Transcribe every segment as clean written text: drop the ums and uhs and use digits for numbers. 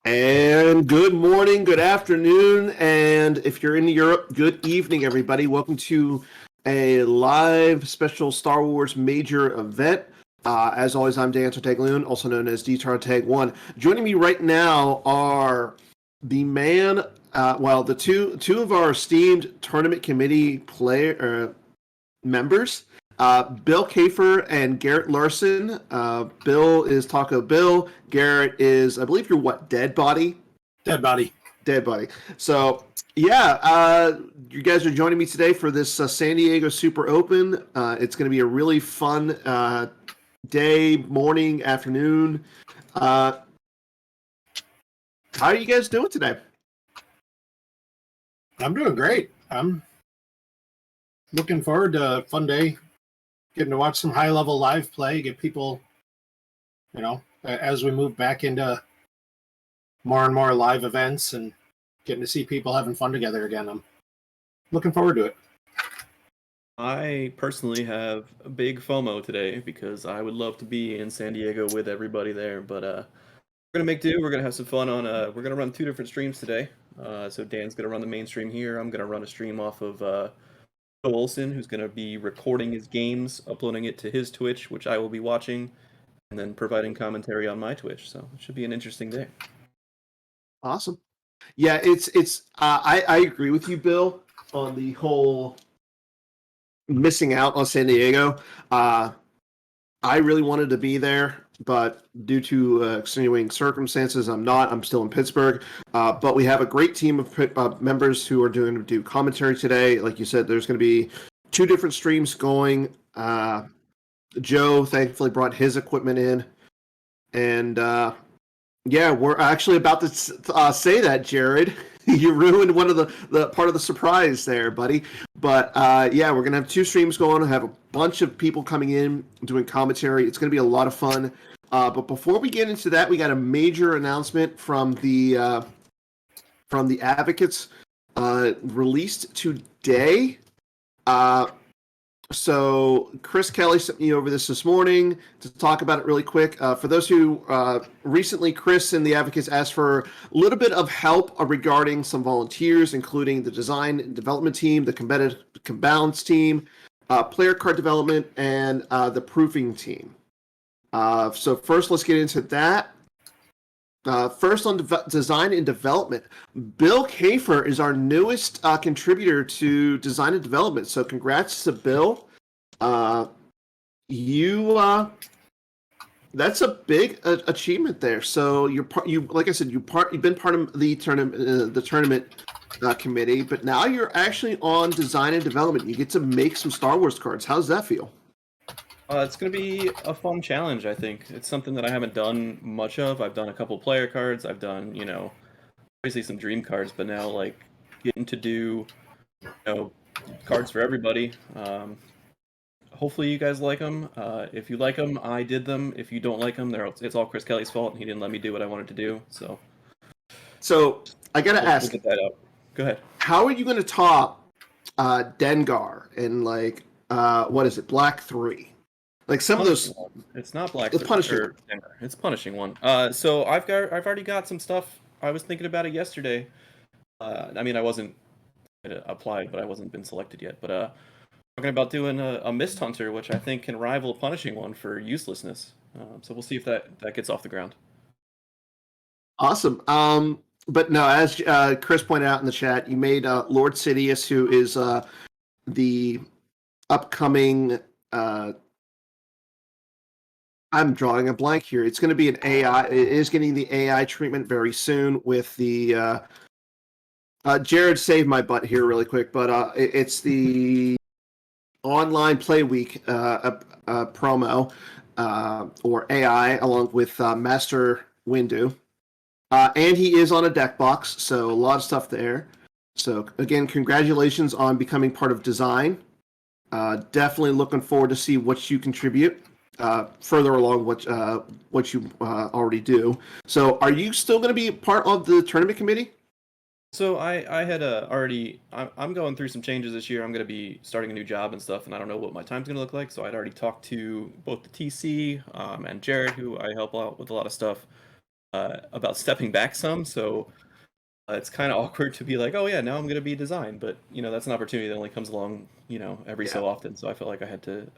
And good morning, good afternoon, and if you're in Europe, good evening, everybody. Welcome to a live special Star Wars major event. As always, I'm Dan Tartaglia, also known as DTartag1. Joining me right now are the man, the two of our esteemed tournament committee members. Bill Kafer and Garrett Larson. Bill is Taco Bill. Garrett is, I believe you're what, Dead Body? Dead Body. Dead Body. So, yeah, you guys are joining me today for this San Diego Super Open. It's going to be a really fun day, morning, afternoon. How are you guys doing today? I'm doing great. I'm looking forward to a fun day. Getting to watch some high-level live play, get people, as we move back into more and more live events and getting to see people having fun together again. I'm looking forward to it. I personally have a big FOMO today because I would love to be in San Diego with everybody there, but we're gonna make do. We're gonna have some fun on. We're gonna run 2 different streams today. So Dan's gonna run the main stream here. I'm gonna run a stream off of Olson, who's gonna be recording his games, uploading it to his Twitch, which I will be watching, and then providing commentary on my Twitch. So it should be an interesting day. Awesome. Yeah, it's. I agree with you, Bill, on the whole missing out on San Diego. I really wanted to be there, but due to extenuating circumstances, I'm not. I'm still in Pittsburgh. But we have a great team of members who are doing do commentary today. Like you said, there's going to be 2 different streams going. Joe thankfully brought his equipment in, and yeah, we're actually about to say that, Jared. You ruined one of the part of the surprise there, buddy. But yeah, we're gonna have 2 streams going. Have a bunch of people coming in doing commentary. It's gonna be a lot of fun. But before we get into that, we got a major announcement from the advocates released today. So Chris Kelly sent me over this morning to talk about it really quick. For those who recently, Chris and the advocates asked for a little bit of help regarding some volunteers, including the design and development team, the competitive balance team, player card development, and the proofing team. So first, let's get into that. First on design and development, Bill Kafer is our newest contributor to design and development. So congrats to Bill. That's a big achievement there. So like I said, you've been part of the tournament committee, but now you're actually on design and development. You get to make some Star Wars cards. How does that feel? It's going to be a fun challenge, I think. It's something that I haven't done much of. I've done a couple player cards. I've done, obviously some dream cards, but now, like, getting to do, cards for everybody. Hopefully you guys like them. If you like them, I did them. If you don't like them, it's all Chris Kelly's fault, and he didn't let me do what I wanted to do, so. So, I got to ask. We'll get that out. Go ahead. How are you going to top Dengar in, like, what is it, Black 3? Like some punishing of those, one. It's not Black. It's punishing. It's punishing one. So I've already got some stuff. I was thinking about it yesterday. I mean, I wasn't applied, but I wasn't been selected yet. But talking about doing a Mist Hunter, which I think can rival a punishing one for uselessness. So we'll see if that gets off the ground. Awesome. But no, as Chris pointed out in the chat, you made Lord Sidious, who is the upcoming. I'm drawing a blank here. It's going to be an AI. It is getting the AI treatment very soon with the. Jared saved my butt here really quick, but it's the online play week promo or AI along with Master Windu. And he is on a deck box, so a lot of stuff there. So again, congratulations on becoming part of design. Definitely looking forward to see what you contribute further along what you already do. So are you still going to be part of the tournament committee? So I had already, I'm going through some changes this year. I'm going to be starting a new job and stuff, and I don't know what my time's going to look like. So I'd already talked to both the TC and Jared, who I help out with a lot of stuff. about stepping back some. So it's kind of awkward to be like, oh yeah, now I'm going to be design, but that's an opportunity that only comes along every so often. So I felt like I had to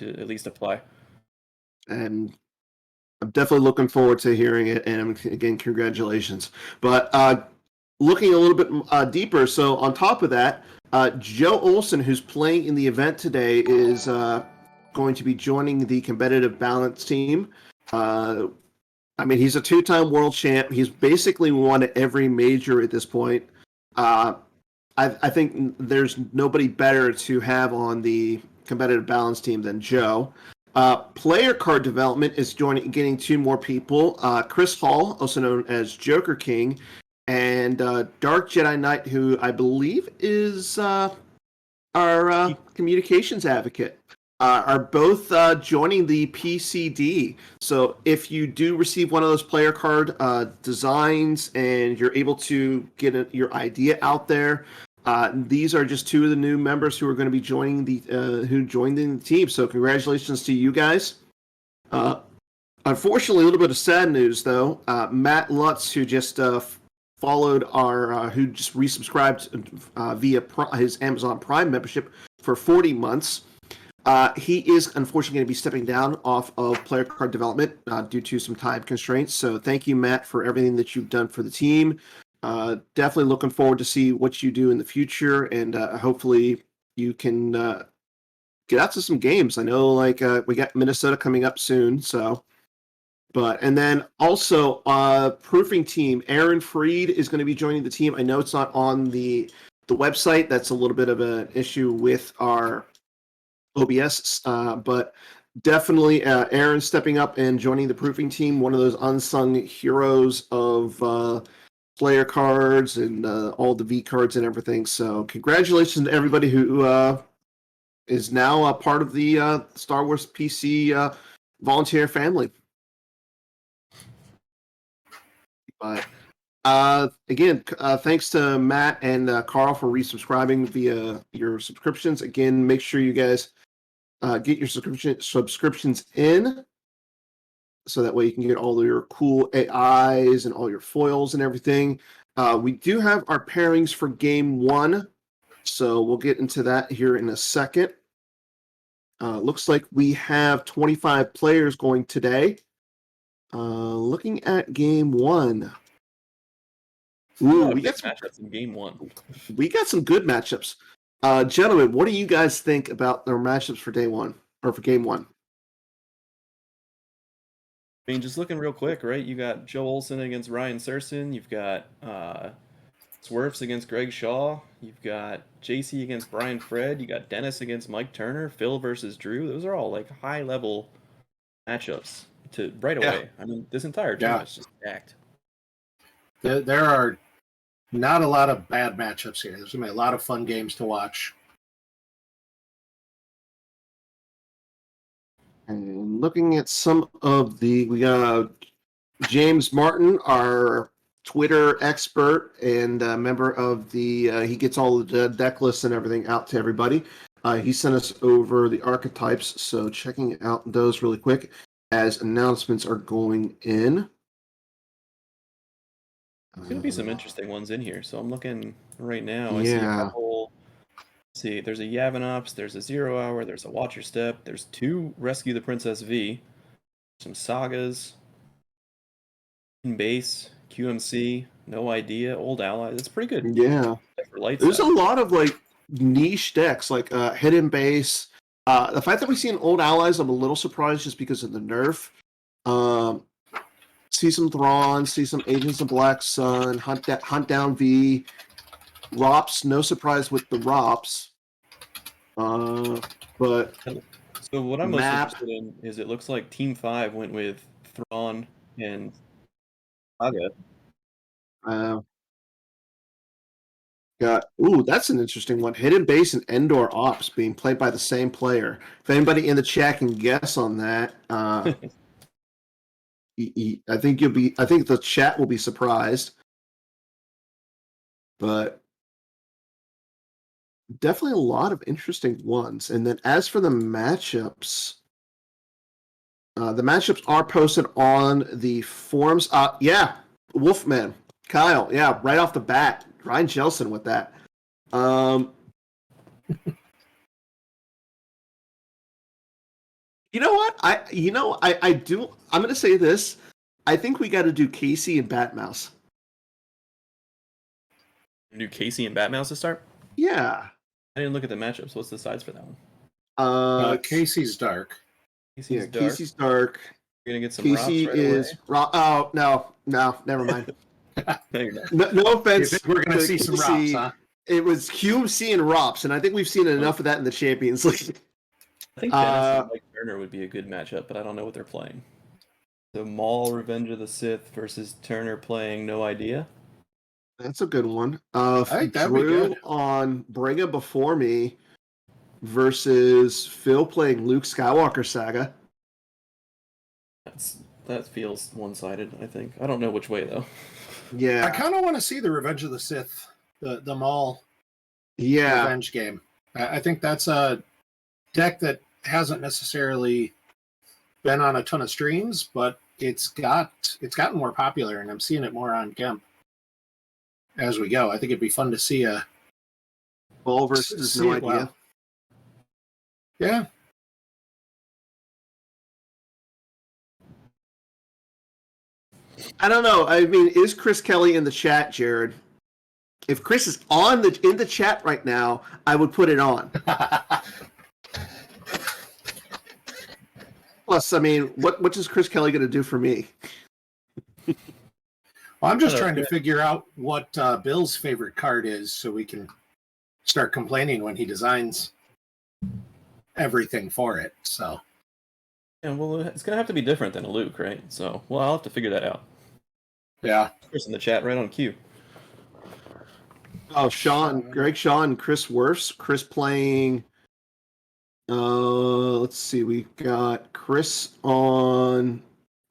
at least apply. And I'm definitely looking forward to hearing it. And again, congratulations. But looking a little bit deeper, so on top of that, Joe Olson, who's playing in the event today, is going to be joining the competitive balance team. He's a two-time world champ. He's basically won every major at this point. I think there's nobody better to have on the competitive balance team than Joe. Player card development is getting two more people. Chris Hall, also known as Joker King, and Dark Jedi Knight, who I believe is our communications advocate, are both joining the PCD. So if you do receive one of those player card designs and you're able to get your idea out there, these are just two of the new members who are going to be joining who joined in the team. So congratulations to you guys. Unfortunately, a little bit of sad news though. Matt Lutz, who just followed who just resubscribed via his Amazon Prime membership for 40 months. He is unfortunately going to be stepping down off of player card development due to some time constraints. So thank you, Matt, for everything that you've done for the team. Definitely looking forward to see what you do in the future, and hopefully you can get out to some games. I know, we got Minnesota coming up soon, so. And then also, proofing team, Aaron Freed is going to be joining the team. I know it's not on the website. That's a little bit of an issue with our OBS, but definitely Aaron stepping up and joining the proofing team, one of those unsung heroes of player cards and all the V cards and everything. So congratulations to everybody who is now a part of the Star Wars PC volunteer family. But again, thanks to Matt and Carl for resubscribing via your subscriptions. Again, make sure you guys get your subscriptions in, so that way you can get all of your cool AIs and all your foils and everything. We do have our pairings for game 1, so we'll get into that here in a second. Looks like we have 25 players going today. Looking at game 1. Ooh, we got some matchups in game 1. We got some good matchups. Gentlemen, what do you guys think about their matchups for day 1 or for game 1? I mean, just looking real quick, right? You got Joe Olson against Ryan Sersen. You've got Swerfs against Greg Shaw. You've got JC against Brian Fred. You got Dennis against Mike Turner. Phil versus Drew. Those are all high-level matchups right away. I mean, this entire tournament is just stacked. There are not a lot of bad matchups here. There's going to be a lot of fun games to watch. And looking at some of we got James Martin, our Twitter expert and member of he gets all the deck lists and everything out to everybody. He sent us over the archetypes, so checking out those really quick as announcements are going in. There's going to be some interesting ones in here. So I'm looking right now. I see a couple. See, there's a Yavanops, there's a Zero Hour, there's a Watcher Step, there's 2 Rescue the Princess V, some Sagas, in base, QMC, No Idea, Old Ally. That's pretty good. Yeah. There's a lot of niche decks, Hidden Base. The fact that we see an Old Allies, I'm a little surprised just because of the nerf. See some Thrawn, see some Agents of Black Sun, Hunt Down V, ROPS. No surprise with the ROPS. But so what I'm most interested in is it looks like Team 5 went with Thrawn and Saga. That's an interesting one. Hidden Base and Endor Ops being played by the same player. If anybody in the chat can guess on that, I think the chat will be surprised. But definitely a lot of interesting ones. And then as for the matchups, The matchups are posted on the forums. Yeah, Wolfman, Kyle. Yeah, right off the bat, Ryan Jelson with that. You know what? I do. I'm going to say this. I think we got to do Casey and Batmouse. Do Casey and Batmouse to start? Yeah. I didn't look at the matchups. What's the sides for that one? Casey's dark. Casey's dark. Casey's dark. You're gonna get some Casey Rops right is away. Oh no, never mind. No, you're not. No offense. You think we're going to see some Rops, huh? It was Hume seeing Rops, and I think we've seen enough of that in the Champions League. I think Dennis and Mike Turner would be a good matchup, but I don't know what they're playing. So Maul, Revenge of the Sith versus Turner playing No Idea. That's a good one. I think that'd be Drew good. on Bring It Before Me versus Phil playing Luke Skywalker Saga. That feels one-sided, I think. I don't know which way though. Yeah. I kind of want to see the Revenge of the Sith, the Maul Revenge game. I think that's a deck that hasn't necessarily been on a ton of streams, but it's gotten more popular, and I'm seeing it more on Gemp as we go. I think it'd be fun to see a Maul versus see No it Idea. well. Yeah. I don't know. I mean, is Chris Kelly in the chat, Jared? If Chris is in the chat right now, I would put it on. Plus, I mean, what is Chris Kelly going to do for me? Well, I'm just trying to figure out what Bill's favorite card is so we can start complaining when he designs everything for it. So, Yeah, well, it's gonna have to be different than a Luke, right? So, well, I'll have to figure that out. yeah. Chris in the chat, right on cue. Oh, Greg Shaw, and Chris Worfs. Chris playing. Let's see. We got Chris on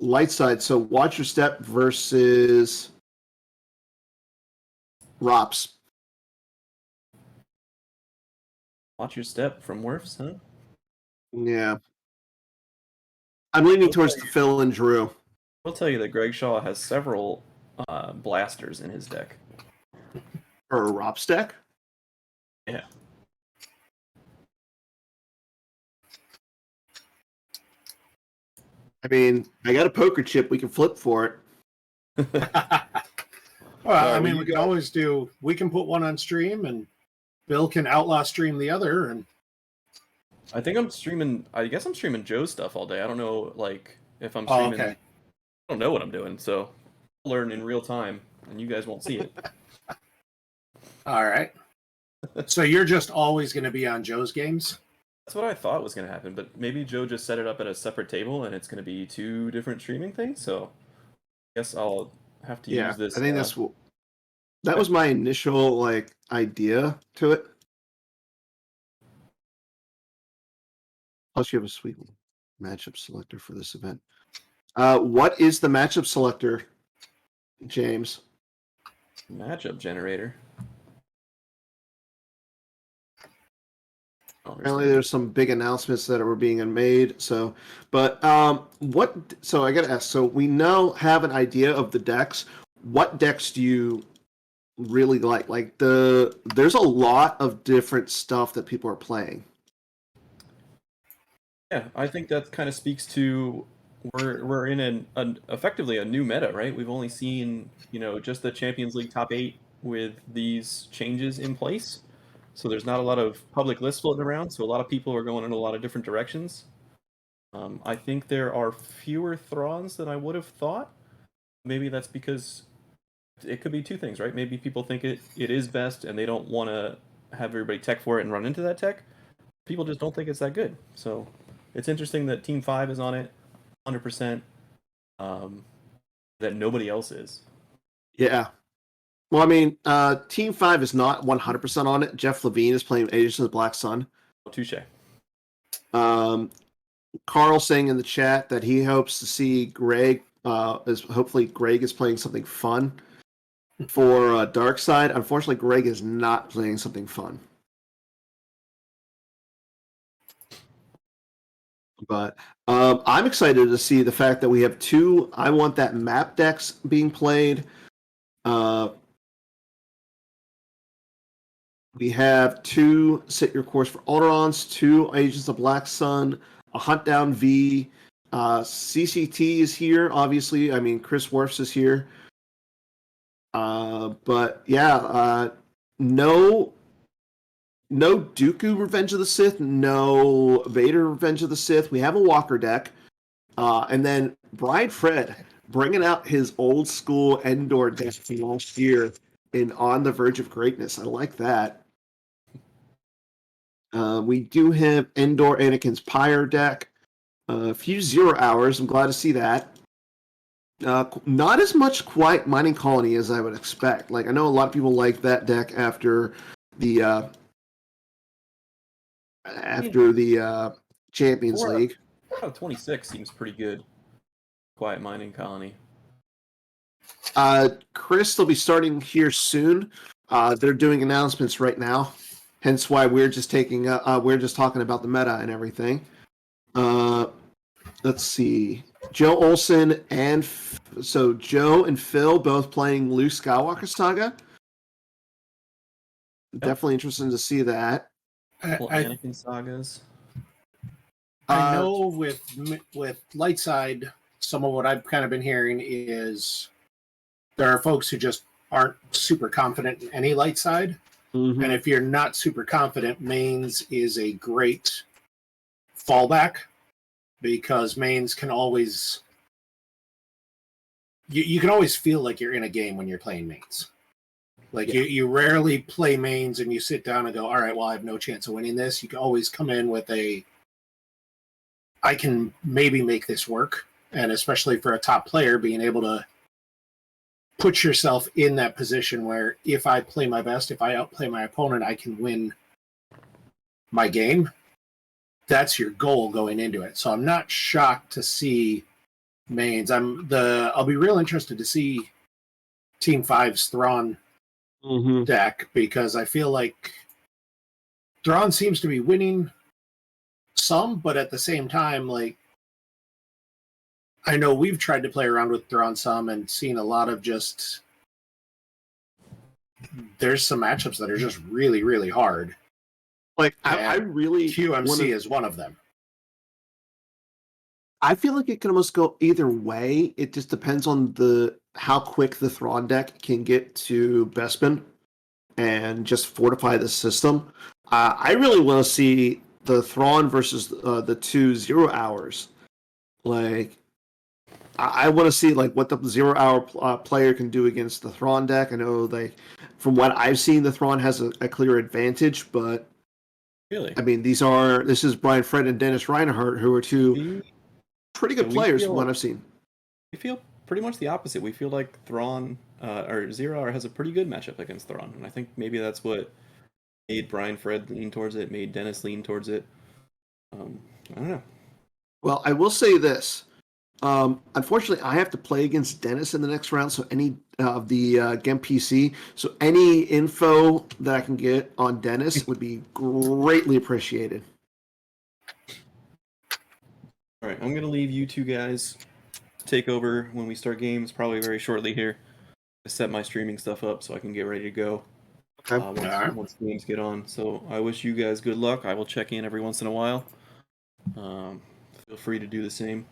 light side. So Watch Your Step versus Rops. Watch your step from Worfs, huh? Yeah. I'm leaning towards the Phil and Drew. I'll tell you that Greg Shaw has several blasters in his deck. Or a Rops deck. Yeah. I mean, I got a poker chip. We can flip for it. Well, I mean, we can always do. We can put one on stream, and Bill can outlaw stream the other. And I think I'm streaming. I guess I'm streaming Joe's stuff all day. I don't know, like if I'm streaming. okay. I don't know what I'm doing, so I'll learn in real time, and you guys won't see it. All right. So you're just always going to be on Joe's games? That's what I thought was going to happen, but maybe Joe just set it up at a separate table, and it's going to be two different streaming things. So I guess I'll have to use this. I think that was my initial idea to it. Plus, you have a sweet matchup selector for this event. What is the matchup selector, James? Matchup generator. Apparently, there's some big announcements that were being made. So, but So I got to ask. So we have an idea of the decks. What decks do you really like? There's a lot of different stuff that people are playing. Yeah, I think that kind of speaks to we're in effectively a new meta, right? We've only seen just the Champions League top 8 with these changes in place. So there's not a lot of public lists floating around, so a lot of people are going in a lot of different directions. I think there are fewer Thrawns than I would have thought. Maybe that's because it could be two things, right? Maybe people think it is best and they don't want to have everybody tech for it and run into that tech. People just don't think it's that good. So it's interesting that Team 5 is on it 100%, that nobody else is. Yeah. Well, I mean, Team 5 is not 100% on it. Jeff Levine is playing Agents of the Black Sun. Oh, touche. Carl saying in the chat that he hopes to see Greg, hopefully Greg is playing something fun for Dark Side. Unfortunately, Greg is not playing something fun. But I'm excited to see the fact that we have two I Want That Map decks being played. We have two Sit Your Course for Alterons, two Agents of Black Sun, a Hunt Down V. CCT is here, obviously. I mean, Chris Worfs is here. But yeah, no Dooku Revenge of the Sith, no Vader Revenge of the Sith. We have a Walker deck. And then Brian Fred bringing out his old school Endor deck from last year in On the Verge of Greatness. I like that. We do have Endor Anakin's Pyre deck. A few 0 hours. I'm glad to see that. Not as much Quiet Mining Colony as I would expect. Like, I know a lot of people like that deck after the Champions League. 26 seems pretty good. Quiet Mining Colony. Chris will be starting here soon. They're doing announcements right now, hence why we're just talking about the meta and everything. Let's see, Joe Olson and Joe and Phil both playing Luke Skywalker Saga. Yep. Definitely interesting to see that. Anakin sagas. I know with Lightside, some of what I've kind of been hearing is there are folks who just aren't super confident in any Lightside. Mm-hmm. And if you're not super confident, mains is a great fallback because mains can always... You can always feel like you're in a game when you're playing mains. Like, yeah. you rarely play mains and you sit down and go, all right, well, I have no chance of winning this. You can always come in with I can maybe make this work. And especially for a top player, being able to put yourself in that position where if I play my best, if I outplay my opponent, I can win my game. That's your goal going into it. So I'm not shocked to see mains. I'll be real interested to see Team 5's Thrawn deck, because I feel like Thrawn seems to be winning some, but at the same time, like, I know we've tried to play around with Thrawn some and seen a lot of just... There's some matchups that are just really, really hard. Like, I really... QMC is one of them. I feel like it can almost go either way. It just depends on how quick the Thrawn deck can get to Bespin and just fortify the system. I really want to see the Thrawn versus the 2 0 hours. Like, I want to see like what the 0 hour player can do against the Thrawn deck. I know from what I've seen, the Thrawn has a clear advantage, but really, I mean, this is Brian Fred and Dennis Reinhardt, who are two pretty good players from what I've seen. We feel pretty much the opposite. We feel like Thrawn or 0 hour has a pretty good matchup against Thrawn, and I think maybe that's what made Brian Fred lean towards it, made Dennis lean towards it. I don't know. Well, I will say this. Unfortunately, I have to play against Dennis in the next round, so any of the Gem PC, so any info that I can get on Dennis would be greatly appreciated. All right, I'm going to leave you two guys to take over when we start games, probably very shortly here. I set my streaming stuff up so I can get ready to go once games get on. So I wish you guys good luck. I will check in every once in a while. Feel free to do the same.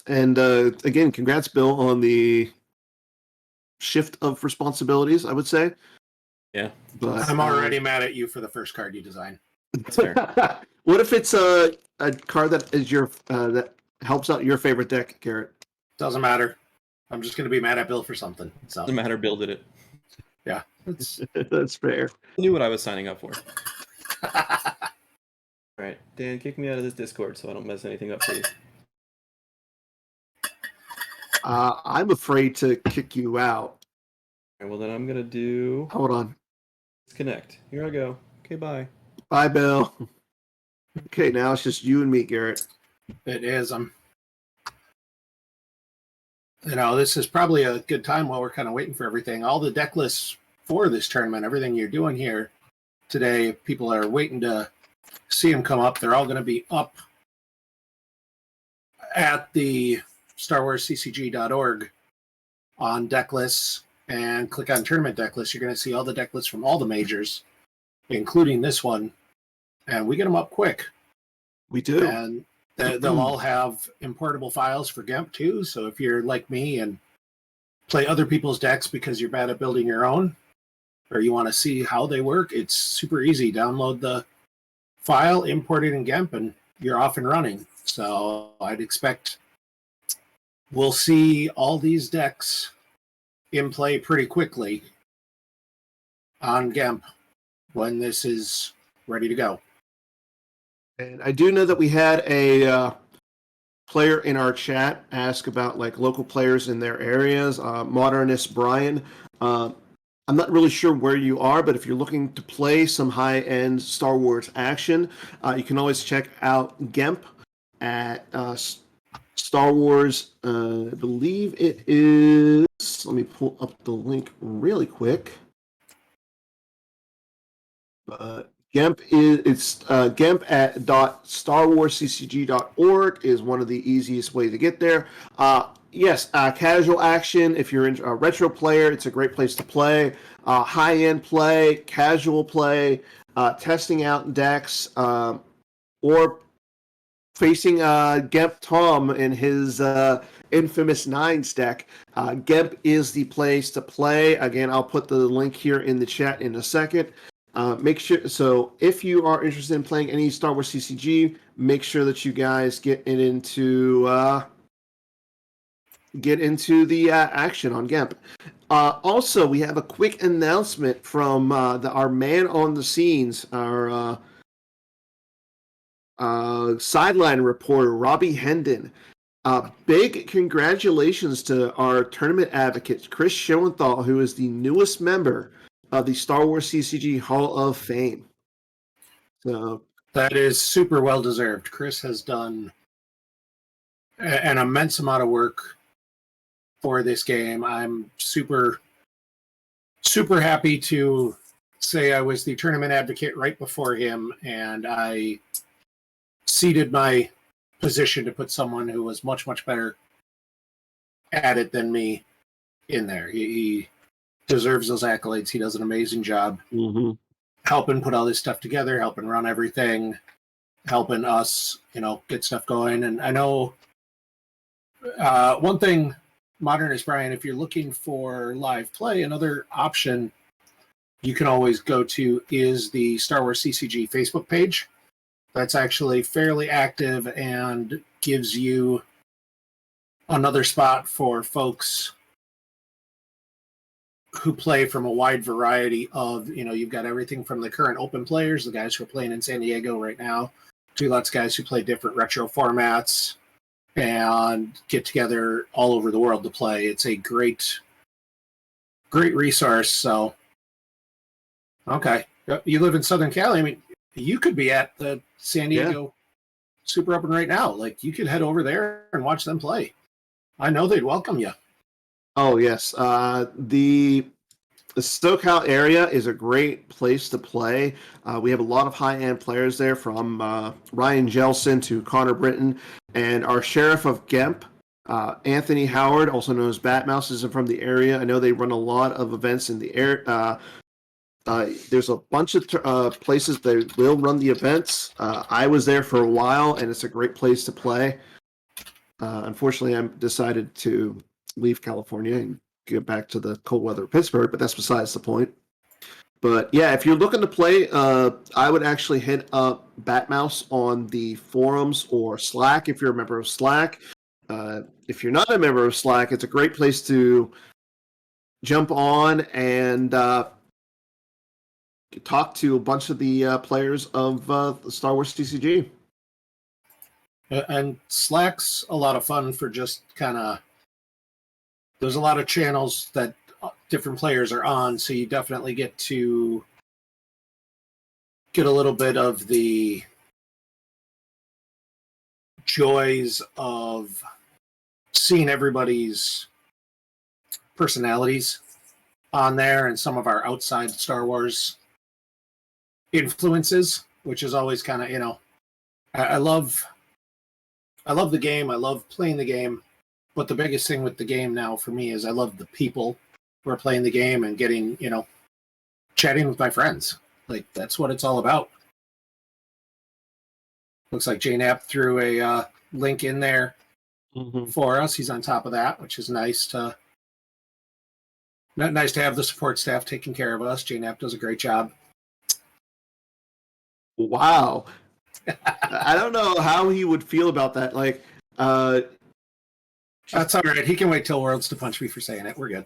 And again, congrats, Bill, on the shift of responsibilities, I would say. Yeah. But I'm already mad at you for the first card you designed. That's fair. What if it's a card that is that helps out your favorite deck, Garrett? Doesn't matter. I'm just going to be mad at Bill for something. So. Doesn't matter. Bill did it. Yeah. That's fair. I knew what I was signing up for. All right. Dan, kick me out of this Discord so I don't mess anything up for you. I'm afraid to kick you out. All right, well, then I'm going to do... Hold on. Disconnect. Here I go. Okay, bye. Bye, Bill. Okay, now it's just you and me, Garrett. It is. This is probably a good time while we're kind of waiting for everything. All the deck lists for this tournament, everything you're doing here today, people are waiting to see them come up. They're all going to be up at the StarWarsCCG.org on deck lists and click on tournament deck lists, you're going to see all the deck lists from all the majors, including this one. And we get them up quick. We do. And they'll all have importable files for GIMP too. So if you're like me and play other people's decks because you're bad at building your own, or you want to see how they work, it's super easy. Download the file, import it in GIMP, and you're off and running. So I'd expect we'll see all these decks in play pretty quickly on GIMP when this is ready to go. And I do know that we had a player in our chat ask about like local players in their areas. Modernist Brian. I'm not really sure where you are, but if you're looking to play some high-end Star Wars action, you can always check out GIMP at Star Wars. I believe it is. Let me pull up the link really quick. GIMP GIMP at .starwarsccg.org is one of the easiest ways to get there. Yes, casual action. If you're a retro player, it's a great place to play. High-end play, casual play, testing out decks, or facing GIMP Tom in his infamous Nines deck. GIMP is the place to play. Again, I'll put the link here in the chat in a second. Make sure, so if you are interested in playing any Star Wars CCG, make sure that you guys get into the action on GIMP. Also, we have a quick announcement from our man on the scenes, our sideline reporter, Robbie Hendon. Big congratulations to our tournament advocate, Chris Schoenthal, who is the newest member of the Star Wars CCG Hall of Fame. So that is super well deserved. Chris has done an immense amount of work for this game. I'm super happy to say I was the tournament advocate right before him, and I ceded my position to put someone who was much better at it than me in there. He deserves those accolades. He does an amazing job helping put all this stuff together, helping run everything, helping us, get stuff going. And I know one thing, Modernist Brian, if you're looking for live play, another option you can always go to is the Star Wars CCG Facebook page. That's actually fairly active and gives you another spot for folks who play from a wide variety of, you've got everything from the current open players, the guys who are playing in San Diego right now, to lots of guys who play different retro formats and get together all over the world to play. It's a great resource. So, okay. You live in Southern Cali. I mean, you could be at the San Diego Super Open right now. Like, you could head over there and watch them play. I know they'd welcome you. Oh, yes. The SoCal area is a great place to play. We have a lot of high-end players there, from Ryan Jelson to Connor Britton, and our sheriff of GIMP, Anthony Howard, also known as Batmouse, is from the area. I know they run a lot of events in the area. There's a bunch of places that will run the events. I was there for a while, and it's a great place to play. Unfortunately, I decided to leave California and get back to the cold weather of Pittsburgh, but that's besides the point. But yeah, if you're looking to play, I would actually hit up Batmouse on the forums or Slack if you're a member of Slack. If you're not a member of Slack, it's a great place to jump on and talk to a bunch of the players of the Star Wars CCG. And Slack's a lot of fun for just kind of, there's a lot of channels that different players are on, so you definitely get to get a little bit of the joys of seeing everybody's personalities on there and some of our outside Star Wars influences, which is always kind of, I love I love the game. I love playing the game. But the biggest thing with the game now for me is I love the people who are playing the game and getting, chatting with my friends. Like, that's what it's all about. Looks like JNAP threw a link in there for us. He's on top of that, which is nice to have the support staff taking care of us. JNAP does a great job. Wow. I don't know how he would feel about that. Like, that's all right. He can wait till Worlds to punch me for saying it. We're good.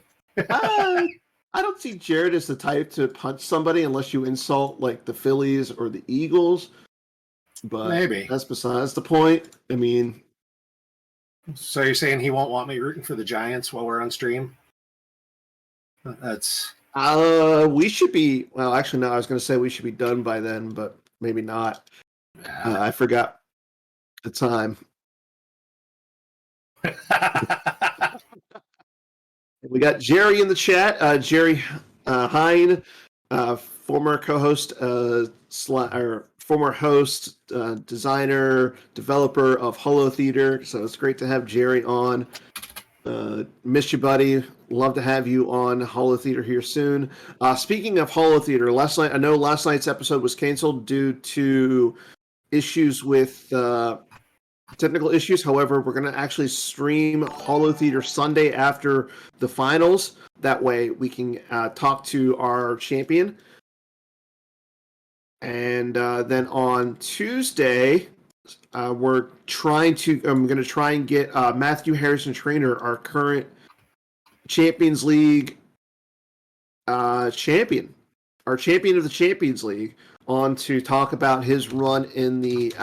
I don't see Jared as the type to punch somebody unless you insult like the Phillies or the Eagles. But maybe that's besides the point. I mean, so you're saying he won't want me rooting for the Giants while we're on stream? That's we should be. Well, actually, no. I was going to say we should be done by then, but maybe not. I forgot the time. We got Jerry in the chat. Jerry Hine, former co-host, former host, designer, developer of Holo Theater. So it's great to have Jerry on. Miss you, buddy. Love to have you on Holo Theater here soon. Speaking of Holo Theater, last night's episode was canceled due to issues with technical issues. However, we're going to actually stream Holo Theater Sunday after the finals. That way we can talk to our champion. And then on Tuesday, I'm going to try and get Matthew Harrison Trainer, our current Champions League champion, our champion of the Champions League, on to talk about his run in the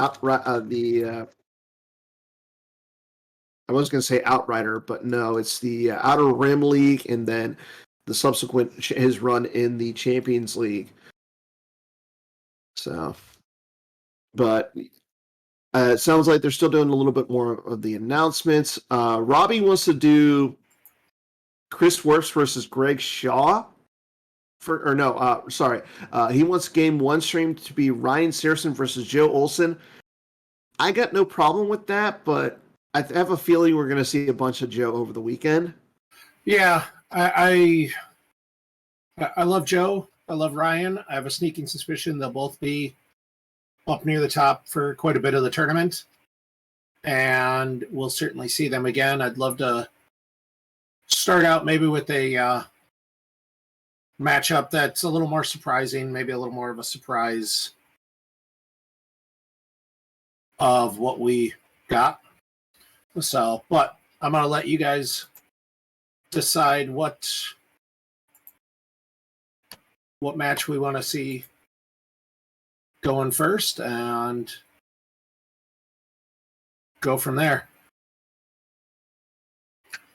I was going to say Outrider, but no, it's the Outer Rim League, and then the subsequent his run in the Champions League. So, but it sounds like they're still doing a little bit more of the announcements. Robbie wants to do Chris Works versus Greg Shaw. He wants game one stream to be Ryan Sersen versus Joe Olson. I got no problem with that, but I have a feeling we're going to see a bunch of Joe over the weekend. Yeah, I love Joe. I love Ryan. I have a sneaking suspicion they'll both be up near the top for quite a bit of the tournament. And we'll certainly see them again. I'd love to start out maybe with a matchup that's a little more surprising, maybe a little more of a surprise of what we got. So, but I'm going to let you guys decide what match we want to see going first and go from there.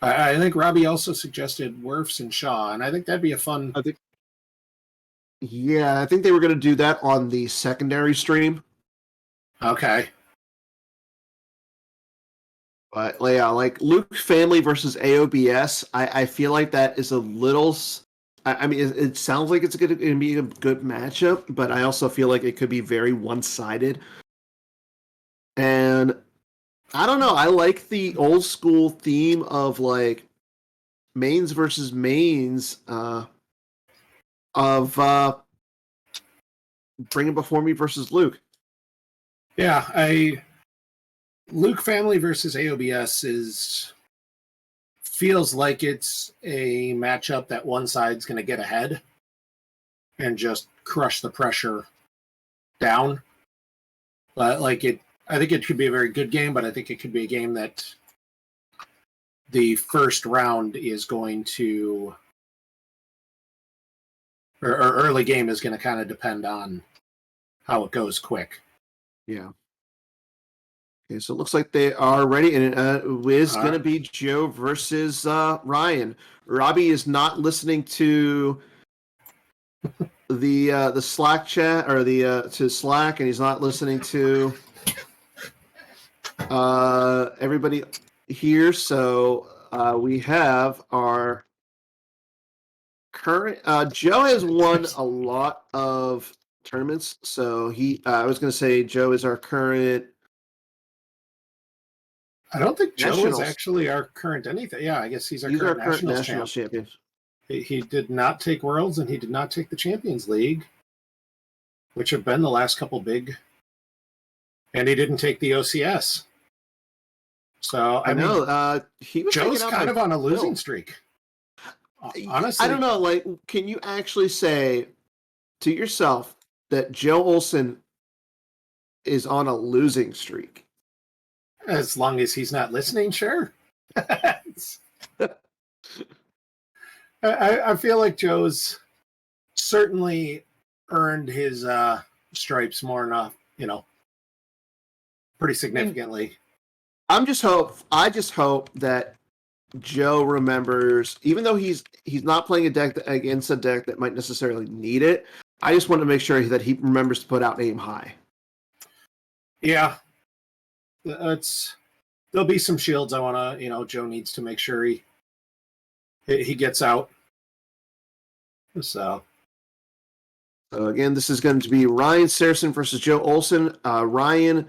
I think Robbie also suggested Werfs and Shaw, and I think that'd be a fun. I think they were going to do that on the secondary stream. Okay. But yeah, like Luke Family versus AOBS, I feel like that is a little. I mean, it sounds like it's going to be a good matchup, but I also feel like it could be very one-sided. And I don't know. I like the old school theme of like mains versus mains of Bring It Before Me versus Luke. Yeah, Luke Family versus AOBS feels like it's a matchup that one side's going to get ahead and just crush the pressure down. But I think it could be a very good game, but I think it could be a game that the first round is going to, or early game is going to kind of depend on how it goes quick. Yeah. Okay, so it looks like they are ready, and it is going to be Joe versus Ryan. Robbie is not listening to the Slack chat or to Slack, and he's not listening to everybody here. So we have our current. Joe has won a lot of tournaments, so I was going to say Joe is our current I don't think Joe is Nationals. actually our current anything. Yeah, I guess he's our He's our current current nationals national champ. champion. He did not take Worlds and he did not take the Champions League, which have been the last couple big. And he didn't take the OCS. So I know. mean, He was Joe's taken out kind by of on a losing Bill. streak. Honestly, I don't know. Like, can you actually say to yourself that Joe Olson is on a losing streak? as long as he's not listening, sure. I feel like Joe's certainly earned his stripes more enough, pretty significantly. I just hope that Joe remembers, even though he's not playing a deck against a deck that might necessarily need it. I just want to make sure that he remembers to put out aim high. Yeah, there'll be some shields I want to, Joe needs to make sure he gets out. So again, this is going to be Ryan Sersen versus Joe Olson. Ryan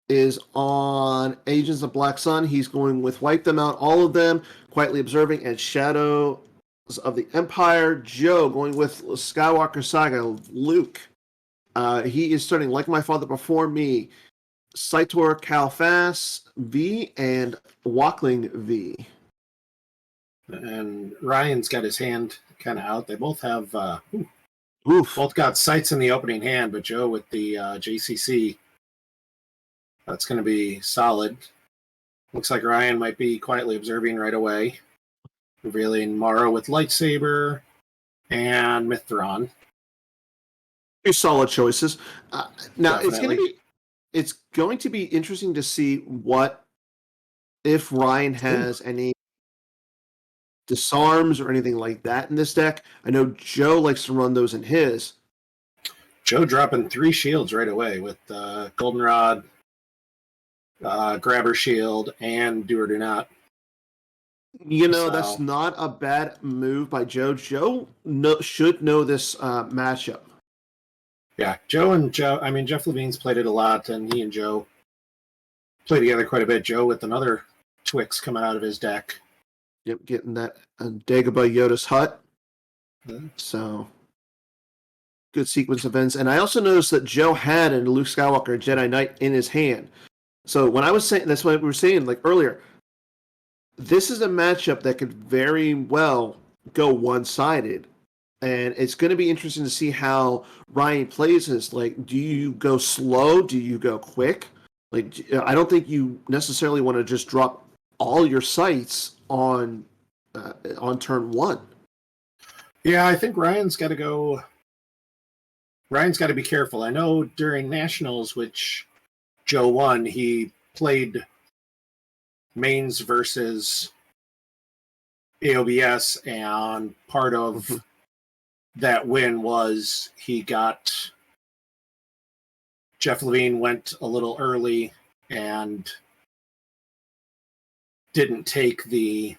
is on Agents of Black Sun. He's going with Wipe Them Out, all of them, Quietly Observing, and Shadows of the Empire. Joe going with Skywalker Saga. Luke. He is starting Like My Father Before Me, Saitor Calfas V, and Walkling V. And Ryan's got his hand kind of out. They both have Oof. both got sights in the opening hand, but Joe with the JCC, that's going to be solid. Looks like Ryan might be Quietly Observing right away, revealing Mara with Lightsaber and Mithron. Two solid choices. Now Definitely. it's going to be interesting to see what if Ryan has any disarms or anything like that in this deck. I know Joe likes to run those in his. Joe dropping 3 shields right away with Goldenrod, Grabber Shield, and Do or Do Not. That's not a bad move by Joe. Joe should know this matchup. Yeah, Jeff Levine's played it a lot, and he and Joe play together quite a bit. Joe with another Twix coming out of his deck. Yep, getting that Dagobah Yoda's Hut. Mm-hmm. So, good sequence of events. And I also noticed that Joe had a Luke Skywalker Jedi Knight in his hand. So when I was saying, that's what we were saying like earlier, this is a matchup that could very well go one-sided. And it's going to be interesting to see how Ryan plays this. Like, do you go slow? Do you go quick? Like, I don't think you necessarily want to just drop all your sights on turn 1. Yeah, I think Ryan's got to go. Ryan's got to be careful. I know during Nationals, which Joe won, he played mains versus AOBS, and part of that win was he got Jeff Levine went a little early and didn't take the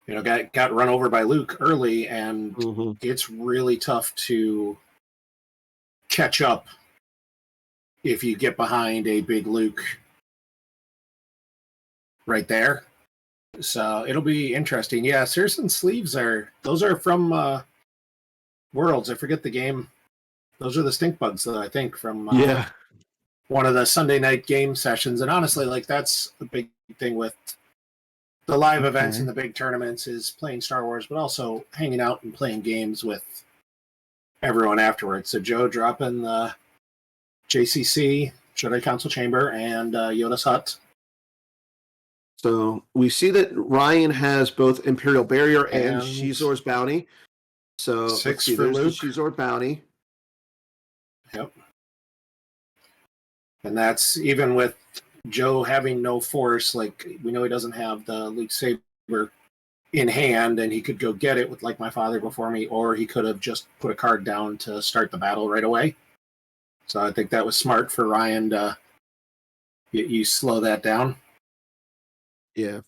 got run over by Luke early, and it's really tough to catch up if you get behind a big Luke right there. So it'll be interesting. Yeah, Sersen sleeves are from Worlds. I forget the game. Those are the stink bugs, though, I think, from one of the Sunday night game sessions. And honestly, like, that's the big thing with the live events and the big tournaments is playing Star Wars, but also hanging out and playing games with everyone afterwards. So Joe dropping the JCC, Jedi Council Chamber, and Yoda's Hut. So we see that Ryan has both Imperial Barrier and Shizor's Bounty. So 6 for Luke. Shizor Bounty. Yep. And that's even with Joe having no force. Like, we know he doesn't have the Luke Saber in hand, and he could go get it with Like My Father Before Me, or he could have just put a card down to start the battle right away. So I think that was smart for Ryan to you slow that down. Yeah.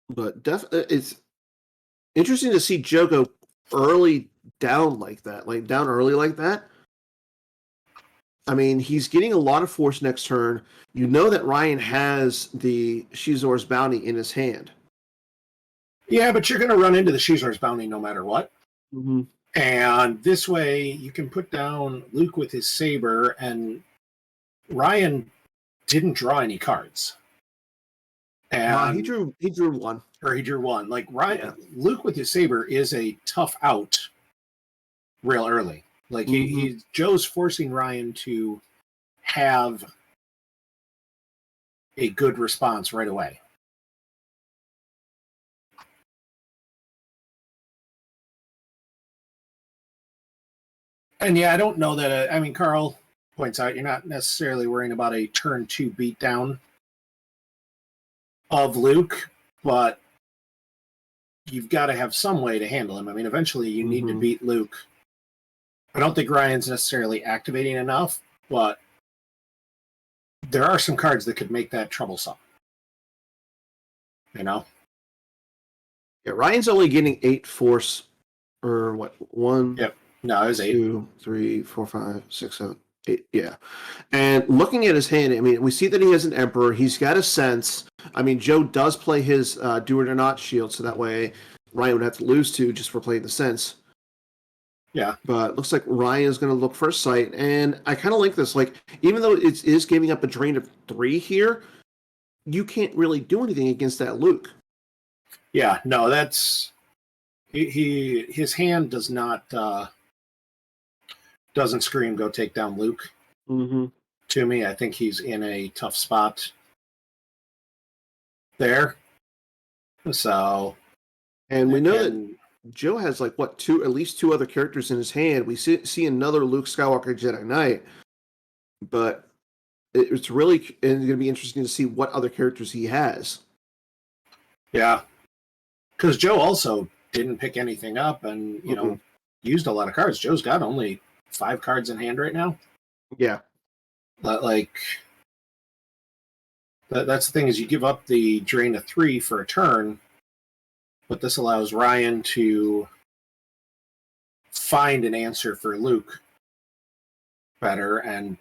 But definitely, it's interesting to see Joe go early down like that, like down early like that. I mean, he's getting a lot of force next turn. You know that Ryan has the Shizor's Bounty in his hand. Yeah, but you're going to run into the Shizor's Bounty no matter what. Mm-hmm. And this way, you can put down Luke with his saber, and Ryan didn't draw any cards. And He drew one. Or he drew one. Like Luke with his saber is a tough out real early. Like Joe's forcing Ryan to have a good response right away. And yeah, I don't know that. I mean, Carl points out you're not necessarily worrying about a turn 2 beatdown of Luke, but you've got to have some way to handle him. I mean, eventually you need to beat Luke. I don't think Ryan's necessarily activating enough, but there are some cards that could make that troublesome. You know? Yeah, Ryan's only getting 8 force, or what? 1. Yep. No, it was 8. 2, 3, 4, 5, 6, 7, 8. Yeah. And looking at his hand, I mean, we see that he has an Emperor. He's got a sense. I mean, Joe does play his do it or not shield, so that way Ryan would have to lose 2 just for playing the sense. Yeah. But it looks like Ryan is going to look for a sight. And I kind of like this. Like, even though it is giving up a drain of 3 here, you can't really do anything against that Luke. Yeah, no, that's his hand does not doesn't scream go take down Luke. Mm-hmm. To me, I think he's in a tough spot there. So, and we know that Joe has like what at least 2 other characters in his hand. We see another Luke Skywalker Jedi Knight, but it's really going to be interesting to see what other characters he has. Yeah, because Joe also didn't pick anything up, and you know, used a lot of cards. Joe's got only 5 cards in hand right now. Yeah, like that's the thing is you give up the drain of 3 for a turn, but this allows Ryan to find an answer for Luke better, and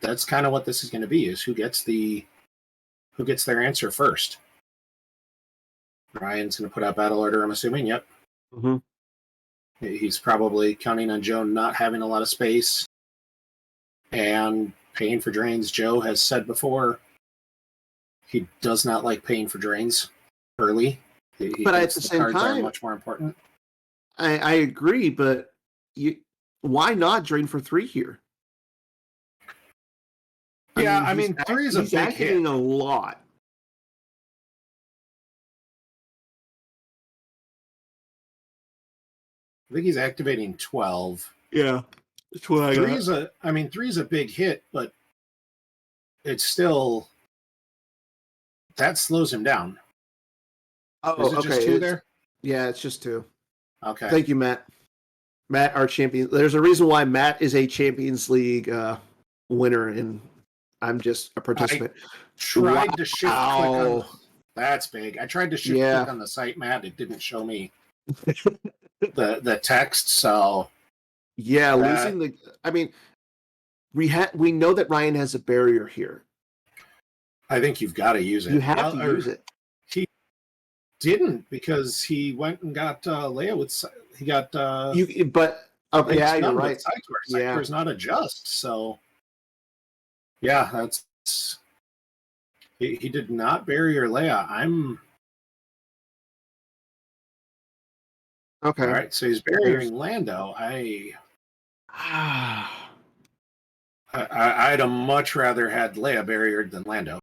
that's kind of what this is going to be: is who gets their answer first. Ryan's going to put out battle order, I'm assuming. Yep. Mm-hmm. He's probably counting on Joe not having a lot of space and paying for drains. Joe has said before he does not like paying for drains early. But at the same cards time, are much more important. I agree, but why not drain for 3 here? I mean 3 is a he's big hit. a lot. I think he's activating 12. Yeah, that's what I got. 3 is a big hit, but it's still that slows him down. Oh, is it just 2 there? Yeah, it's just 2. Okay. Thank you, Matt. Matt, our champion. There's a reason why Matt is a Champions League winner, and I'm just a participant. I tried to shift click on. That's big. I tried to shift click on the site, Matt. It didn't show me the text. So losing the. I mean, we know that Ryan has a barrier here. I think you've got to use it. You have to use it. He didn't because he went and got Leia with. He got. You're right. Site does not adjust. So. Yeah, that's. He did not barrier Leia. Okay. All right, so he's burying Lando. I'd have much rather had Leia barriered than Lando.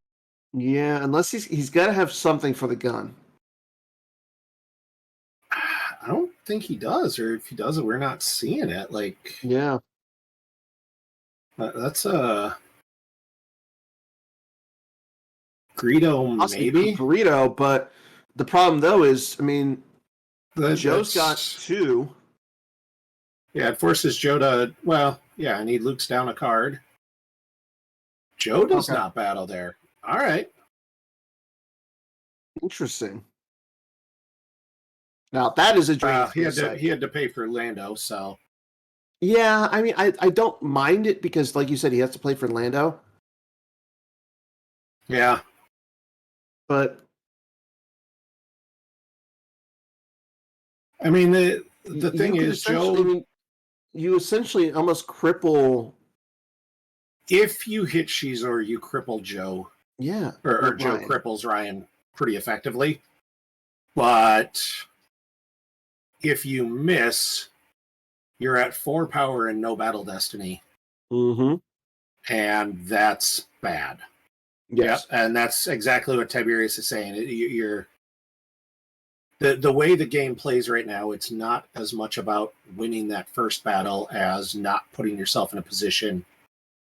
Yeah, unless he's got to have something for the gun. I don't think he does, or if he does, we're not seeing it. Like, yeah, that's a Greedo, maybe Greedo, but the problem though is, I mean, Joe's got 2. Yeah, it forces Joe to. Well, yeah, I need Luke's down a card. Joe does not battle there. All right. Interesting. Now that is a drain. He had to pay for Lando, so Yeah, I mean, I don't mind it because, like you said, he has to play for Lando. Yeah. But I mean, the thing you could is, essentially, I Joe, mean, you essentially almost cripple. if you hit Shizor, you cripple Joe, Yeah, or Joe Ryan. cripples Ryan pretty effectively. But if you miss, you're at 4 power and no battle destiny, Mm-hmm. and that's bad. Yep, Yes. and that's exactly what Tiberius is saying. You're the way the game plays right now. It's not as much about winning that first battle as not putting yourself in a position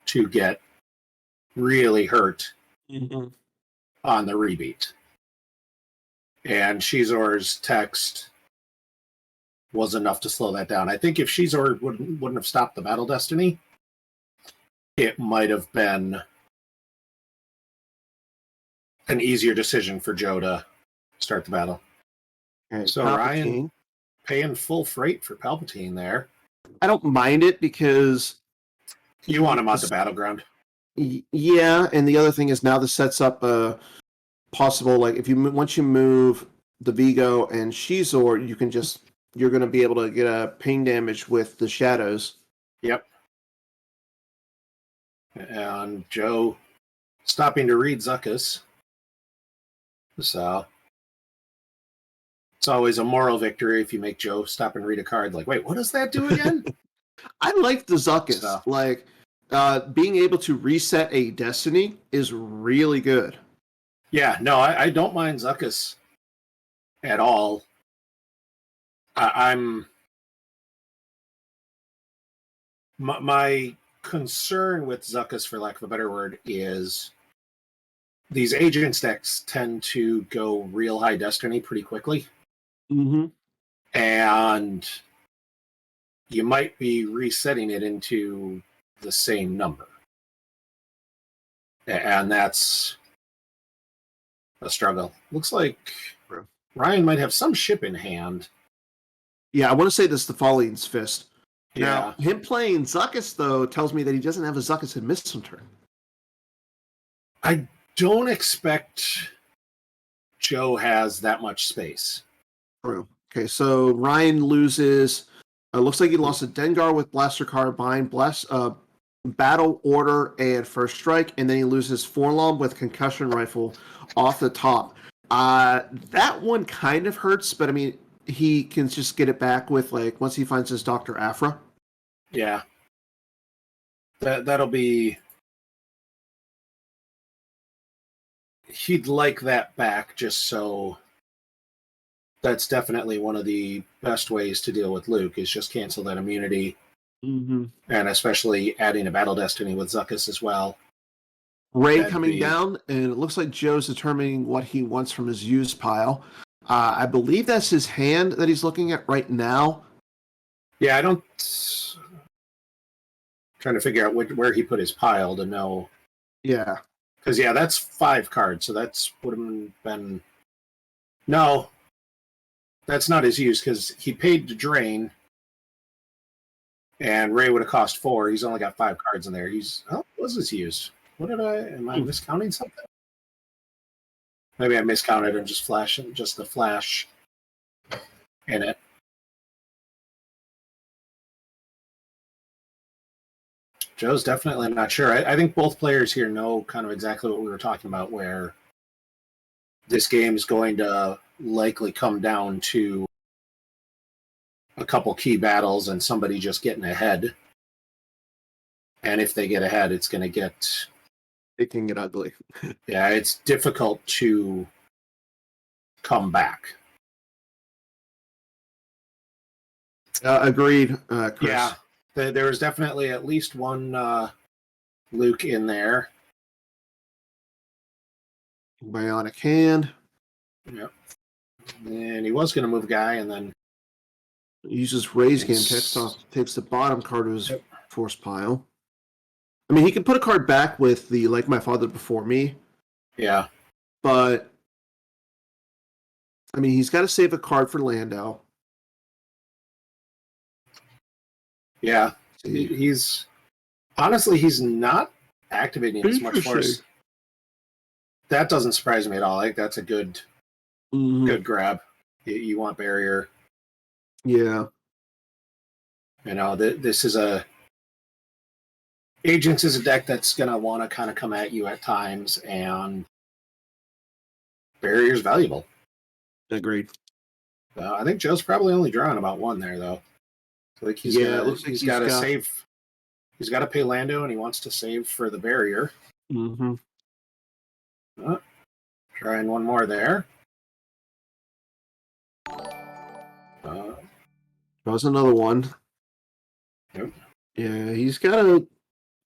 to get really hurt Mm-hmm. on the rebeat. And Shizor's text was enough to slow that down. I think if Shizor wouldn't have stopped the battle destiny, it might have been an easier decision for Joe to start the battle. Okay, So Palpatine. Ryan paying full freight for Palpatine there. I don't mind it because You want him on the battleground. Yeah, and the other thing is now this sets up a possible, like, if you once you move the Vigo and Shizor, you're going to be able to get a pain damage with the shadows. Yep. And Joe stopping to read Zuckuss. So it's always a moral victory if you make Joe stop and read a card. Like, wait, what does that do again? I like the Zuckuss. So. Like, being able to reset a destiny is really good. Yeah, no, I don't mind Zuckuss at all. I'm my concern with Zuckuss, for lack of a better word, is these agent decks tend to go real high destiny pretty quickly. Mm-hmm. And you might be resetting it into the same number. And that's a struggle. Looks like Ryan might have some ship in hand. Yeah, I want to say this, the Falling's Fist. Yeah. Now, him playing Zuckuss, though, tells me that he doesn't have a Zuckuss in Mist-Hunter. I don't expect Joe has that much space. True. Okay, so Ryan loses. Looks like he lost a Dengar with Blaster Carbine, Battle Order, and First Strike, and then he loses Forlom with Concussion Rifle off the top. That one kind of hurts, but I mean, he can just get it back with, like, once he finds his Dr. Afra. Yeah. That'll be... He'd like that back just so... That's definitely one of the best ways to deal with Luke, is just cancel that immunity. Mm-hmm. And especially adding a Battle Destiny with Zuckuss as well. Ray coming down, and it looks like Joe's determining what he wants from his used pile. I believe that's his hand that he's looking at right now. Yeah, I don't... Trying to figure out where he put his pile to know. Yeah. Because, yeah, that's 5 cards, so that's would have been... No, that's not his use, because he paid to drain, and Ray would have cost 4. He's only got 5 cards in there. What was his use? Am I miscounting something? Maybe I miscounted and just the flash in it. Joe's definitely not sure. I think both players here know kind of exactly what we were talking about, where this game is going to likely come down to a couple key battles and somebody just getting ahead. And if they get ahead, it's going to get... It can get ugly. Yeah, it's difficult to come back. Agreed, Chris. Yeah, there was definitely at least one Luke in there. Bionic hand. Yep. And he was going to move a guy, and then Uses Ray's game text off, takes the bottom card of his force pile. I mean, he can put a card back with the Like My Father Before Me. Yeah. But, I mean, he's got to save a card for Lando. Yeah, he's honestly he's not activating as much force. That doesn't surprise me at all. Like that's a good grab. You want barrier. Yeah. You know, this is Agents is a deck that's going to want to kind of come at you at times, and barrier's valuable. Agreed. I think Joe's probably only drawing about one there, though. So like he's got to save. He's got to pay Lando, and he wants to save for the barrier. Mm-hmm. Trying one more there. That was another one. Yep. Yeah, he's got to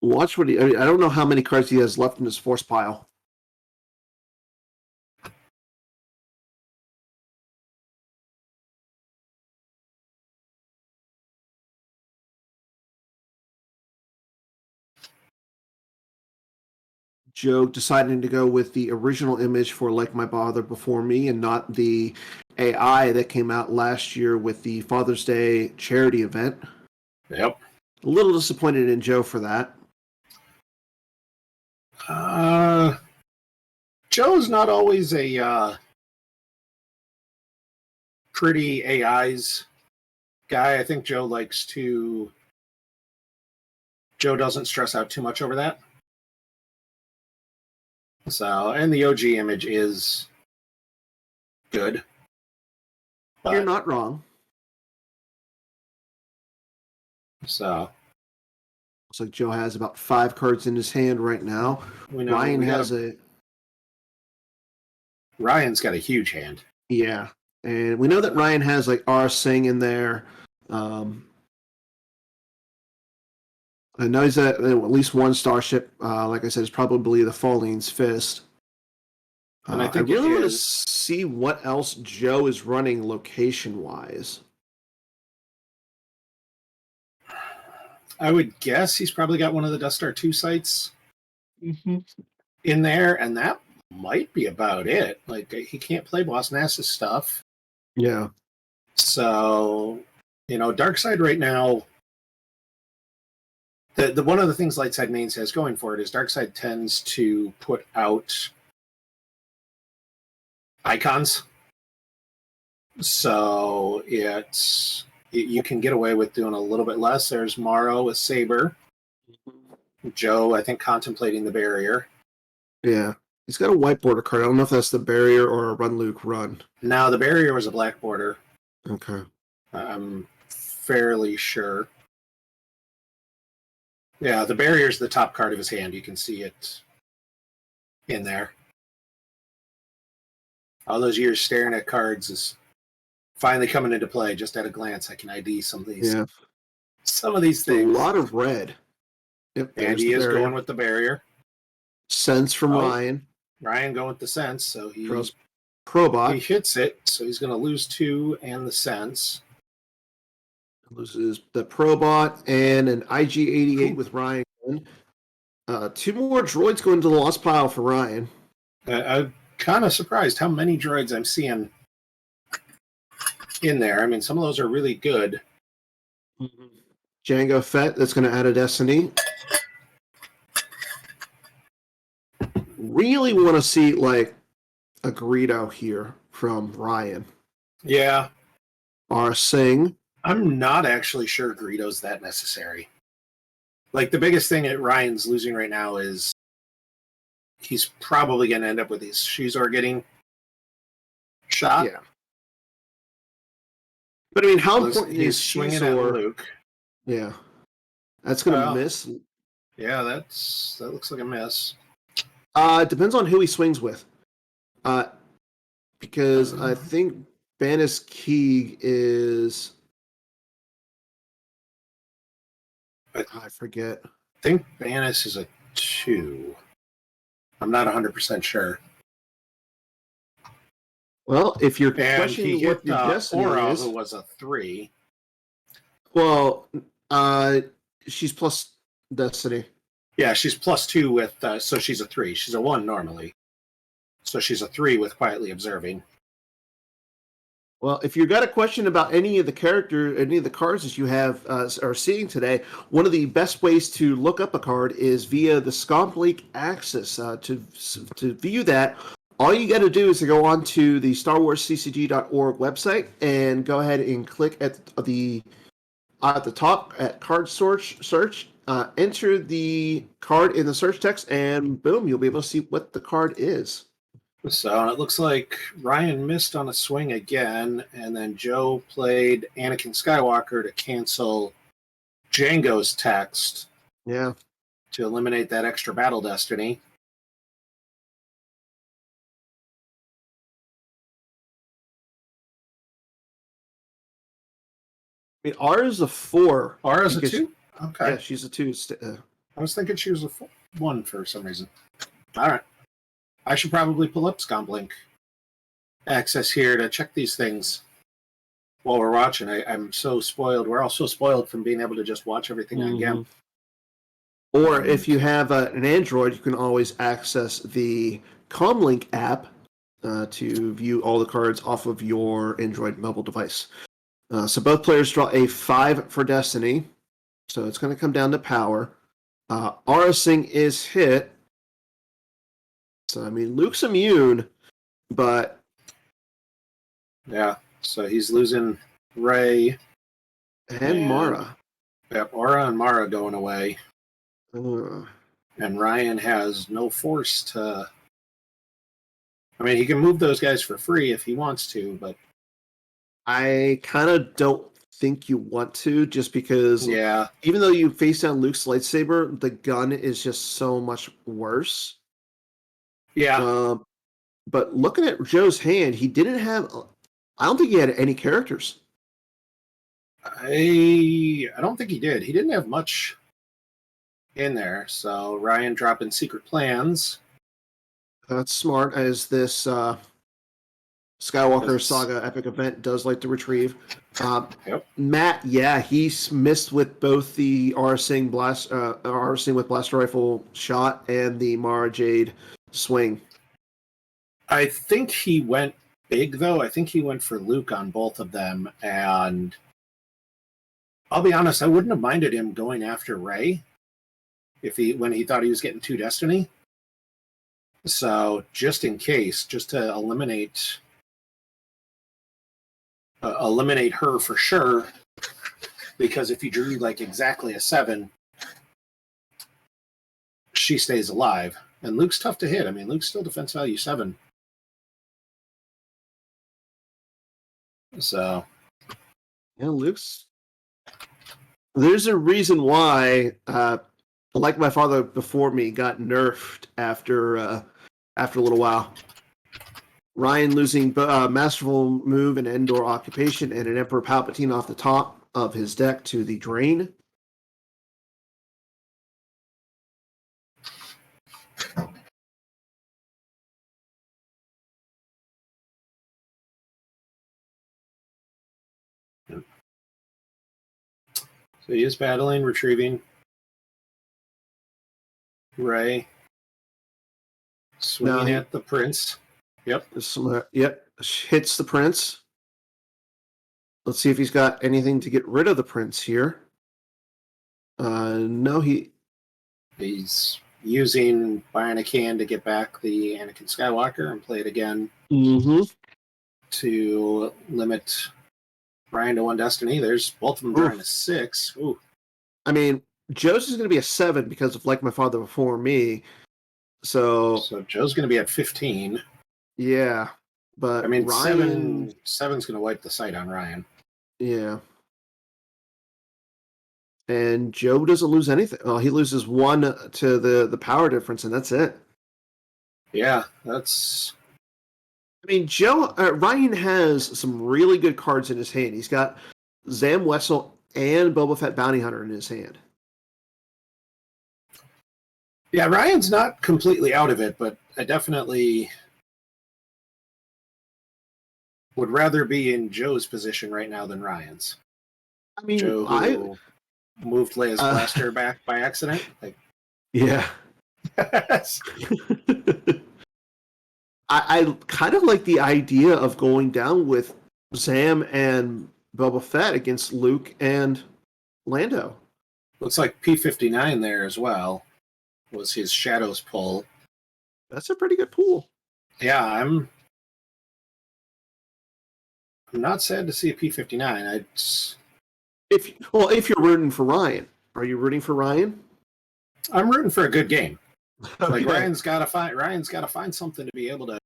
watch what I don't know how many cards he has left in his force pile. Joe deciding to go with the original image for Like My Father Before Me and not the AI that came out last year with the Father's Day charity event. Yep. A little disappointed in Joe for that. Joe's not always a pretty AIs guy. I think Joe doesn't stress out too much over that. So, and the OG image is good. You're not wrong. So, looks like Joe has about 5 cards in his hand right now. Ryan's got a huge hand. Yeah, and we know that Ryan has like R Singh in there. I know he's at least one starship. Like I said, it's probably the Falling's Fist. And I think really want to see what else Joe is running location-wise. I would guess he's probably got one of the Death Star 2 sites in there, and that might be about it. Like, he can't play Boss Nass's stuff. Yeah. So, Darkseid right now, the one of the things Lightside Mains has going for it is Darkseid tends to put out icons. So you can get away with doing a little bit less. There's Morrow with Saber. Joe, I think, contemplating the barrier. Yeah. He's got a white border card. I don't know if that's the barrier or a Run Luke Run. No, the barrier was a black border. Okay. I'm fairly sure. Yeah, the barrier is the top card of his hand. You can see it in there. All those years staring at cards is finally coming into play. Just at a glance, I can ID some of these. Yeah. Some of these things. A lot of red. Yep. And he is going with the barrier. Sense from Ryan. Ryan going with the sense, so he Probot. He hits it, so he's going to lose 2 and the sense. Loses the Probot and an IG-88 with Ryan. 2 more droids going to the lost pile for Ryan. I'm kind of surprised how many droids I'm seeing in there. I mean, some of those are really good. Jango Fett, that's going to add a Destiny. Really want to see, like, a Greedo here from Ryan. Yeah. R Singh. I'm not actually sure Greedo's that necessary. Like, the biggest thing that Ryan's losing right now is he's probably going to end up with these Shizor getting shot. Yeah. But, I mean, how important is swinging at Luke? Yeah. That's going to miss. Yeah, that looks like a miss. It depends on who he swings with. Because I think Banis Keeg is... I forget. I think Banis is a 2. I'm not 100% sure. Well, if you're questioning what your Destiny is... who was a 3. Well, she's plus Destiny. Yeah, she's plus 2 with, so she's a 3. She's a 1 normally. So she's a 3 with Quietly Observing. Well, if you've got a question about any of the cards that you have are seeing today, one of the best ways to look up a card is via the Scomp Link Access. To view that, all you got to do is to go on to the StarWarsCCG.org website and go ahead and click at the top at card search. Enter the card in the search text, and boom, you'll be able to see what the card is. So it looks like Ryan missed on a swing again, and then Joe played Anakin Skywalker to cancel Django's text. Yeah. To eliminate that extra battle destiny. I mean, R is a 4. R is a 2? Okay. Yeah, she's a 2. I was thinking she was a 1 for some reason. All right. I should probably pull up Scomp Link Access here to check these things while we're watching. I'm so spoiled. We're all so spoiled from being able to just watch everything on GIMP. Or if you have an Android, you can always access the Comlink app to view all the cards off of your Android mobile device. So both players draw a 5 for Destiny. So it's going to come down to power. Arsing is hit. So, I mean, Luke's immune, but... Yeah, so he's losing Ray. And Mara. Yep, Aura and Mara going away. And Ryan has no force to... I mean, he can move those guys for free if he wants to, but... I kind of don't think you want to, just because even though you face down Luke's lightsaber, the gun is just so much worse. Yeah. But looking at Joe's hand, he didn't have... I don't think he had any characters. I don't think he did. He didn't have much in there. So Ryan dropping Secret Plans. That's smart, as this Skywalker Saga epic event does like to retrieve. Matt, he's missed with both the Arsing with blaster rifle shot and the Mara Jade swing. I think he went big, though. I think he went for Luke on both of them, and I'll be honest, I wouldn't have minded him going after Ray when he thought he was getting 2 Destiny. So just in case, just to eliminate her for sure, because if he drew like exactly a 7, she stays alive. And Luke's tough to hit. I mean, Luke's still defense value 7. So, yeah, Luke's... There's a reason why, like my father before me, got nerfed after a little while. Ryan losing Masterful Move and Endor Occupation and an Emperor Palpatine off the top of his deck to the drain. So he is battling, retrieving Ray, swinging at the Prince. Yep. Hits the Prince. Let's see if he's got anything to get rid of the Prince here. No, he's using Bionic Hand to get back the Anakin Skywalker and play it again to limit Ryan to 1 Destiny. There's both of them drawing a 6. Ooh. I mean, Joe's is going to be a 7 because of like my father before me. So Joe's going to be at 15. Yeah, but I mean, Ryan... 7's going to wipe the sight on Ryan. Yeah. And Joe doesn't lose anything. Well, he loses 1 to the power difference, and that's it. Yeah, that's... I mean, Ryan has some really good cards in his hand. He's got Zam Wessel and Boba Fett Bounty Hunter in his hand. Yeah, Ryan's not completely out of it, but I definitely would rather be in Joe's position right now than Ryan's. I mean, Joe who moved Leia's blaster back by accident. Yeah. I kind of like the idea of going down with Zam and Boba Fett against Luke and Lando. Looks like P-59 there as well was his Shadows pull. That's a pretty good pool. Yeah, I'm not sad to see a P-59. If you're rooting for Ryan, are you rooting for Ryan? I'm rooting for a good game. Like Okay. Ryan's got to find something to be able to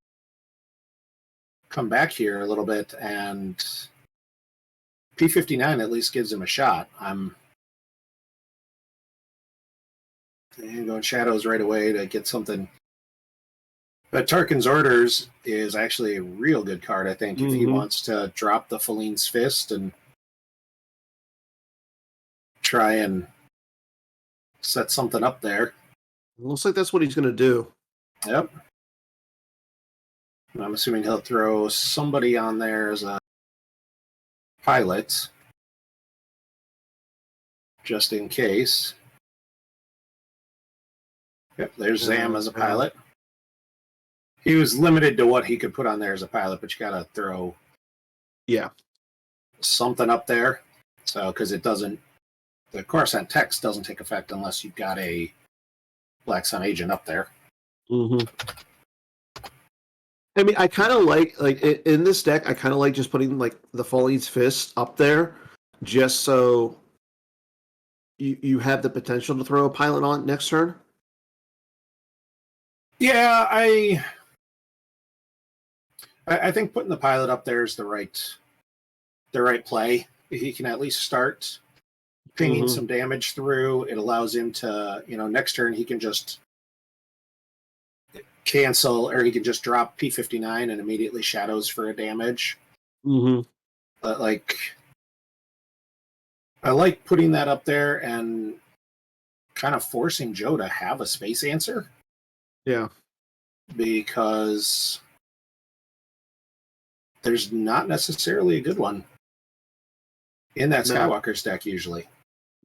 come back here a little bit, and P-59 at least gives him a shot. I'm going Shadows right away to get something. But Tarkin's Orders is actually a real good card, I think, if he wants to drop the Feline's Fist and try and set something up there. Looks like that's what he's going to do. Yep. I'm assuming he'll throw somebody on there as a pilot, just in case. Yep, there's Zam as a pilot. He was limited to what he could put on there as a pilot, but you got to throw something up there. So, because it doesn't, the Coruscant text doesn't take effect unless you've got a Black Sun agent up there. Mm-hmm. I mean, I kind of like in this deck, I kind of like just putting like the Feline's Fist up there, just so you have the potential to throw a pilot on next turn. Yeah, I think putting the pilot up there is the right play. He can at least start pinging some damage through. It allows him to, next turn he can just cancel, or he can just drop P-59 and immediately Shadows for a damage. But I like putting that up there and kind of forcing Joe to have a space answer. Yeah. Because there's not necessarily a good one in that Skywalker's deck usually.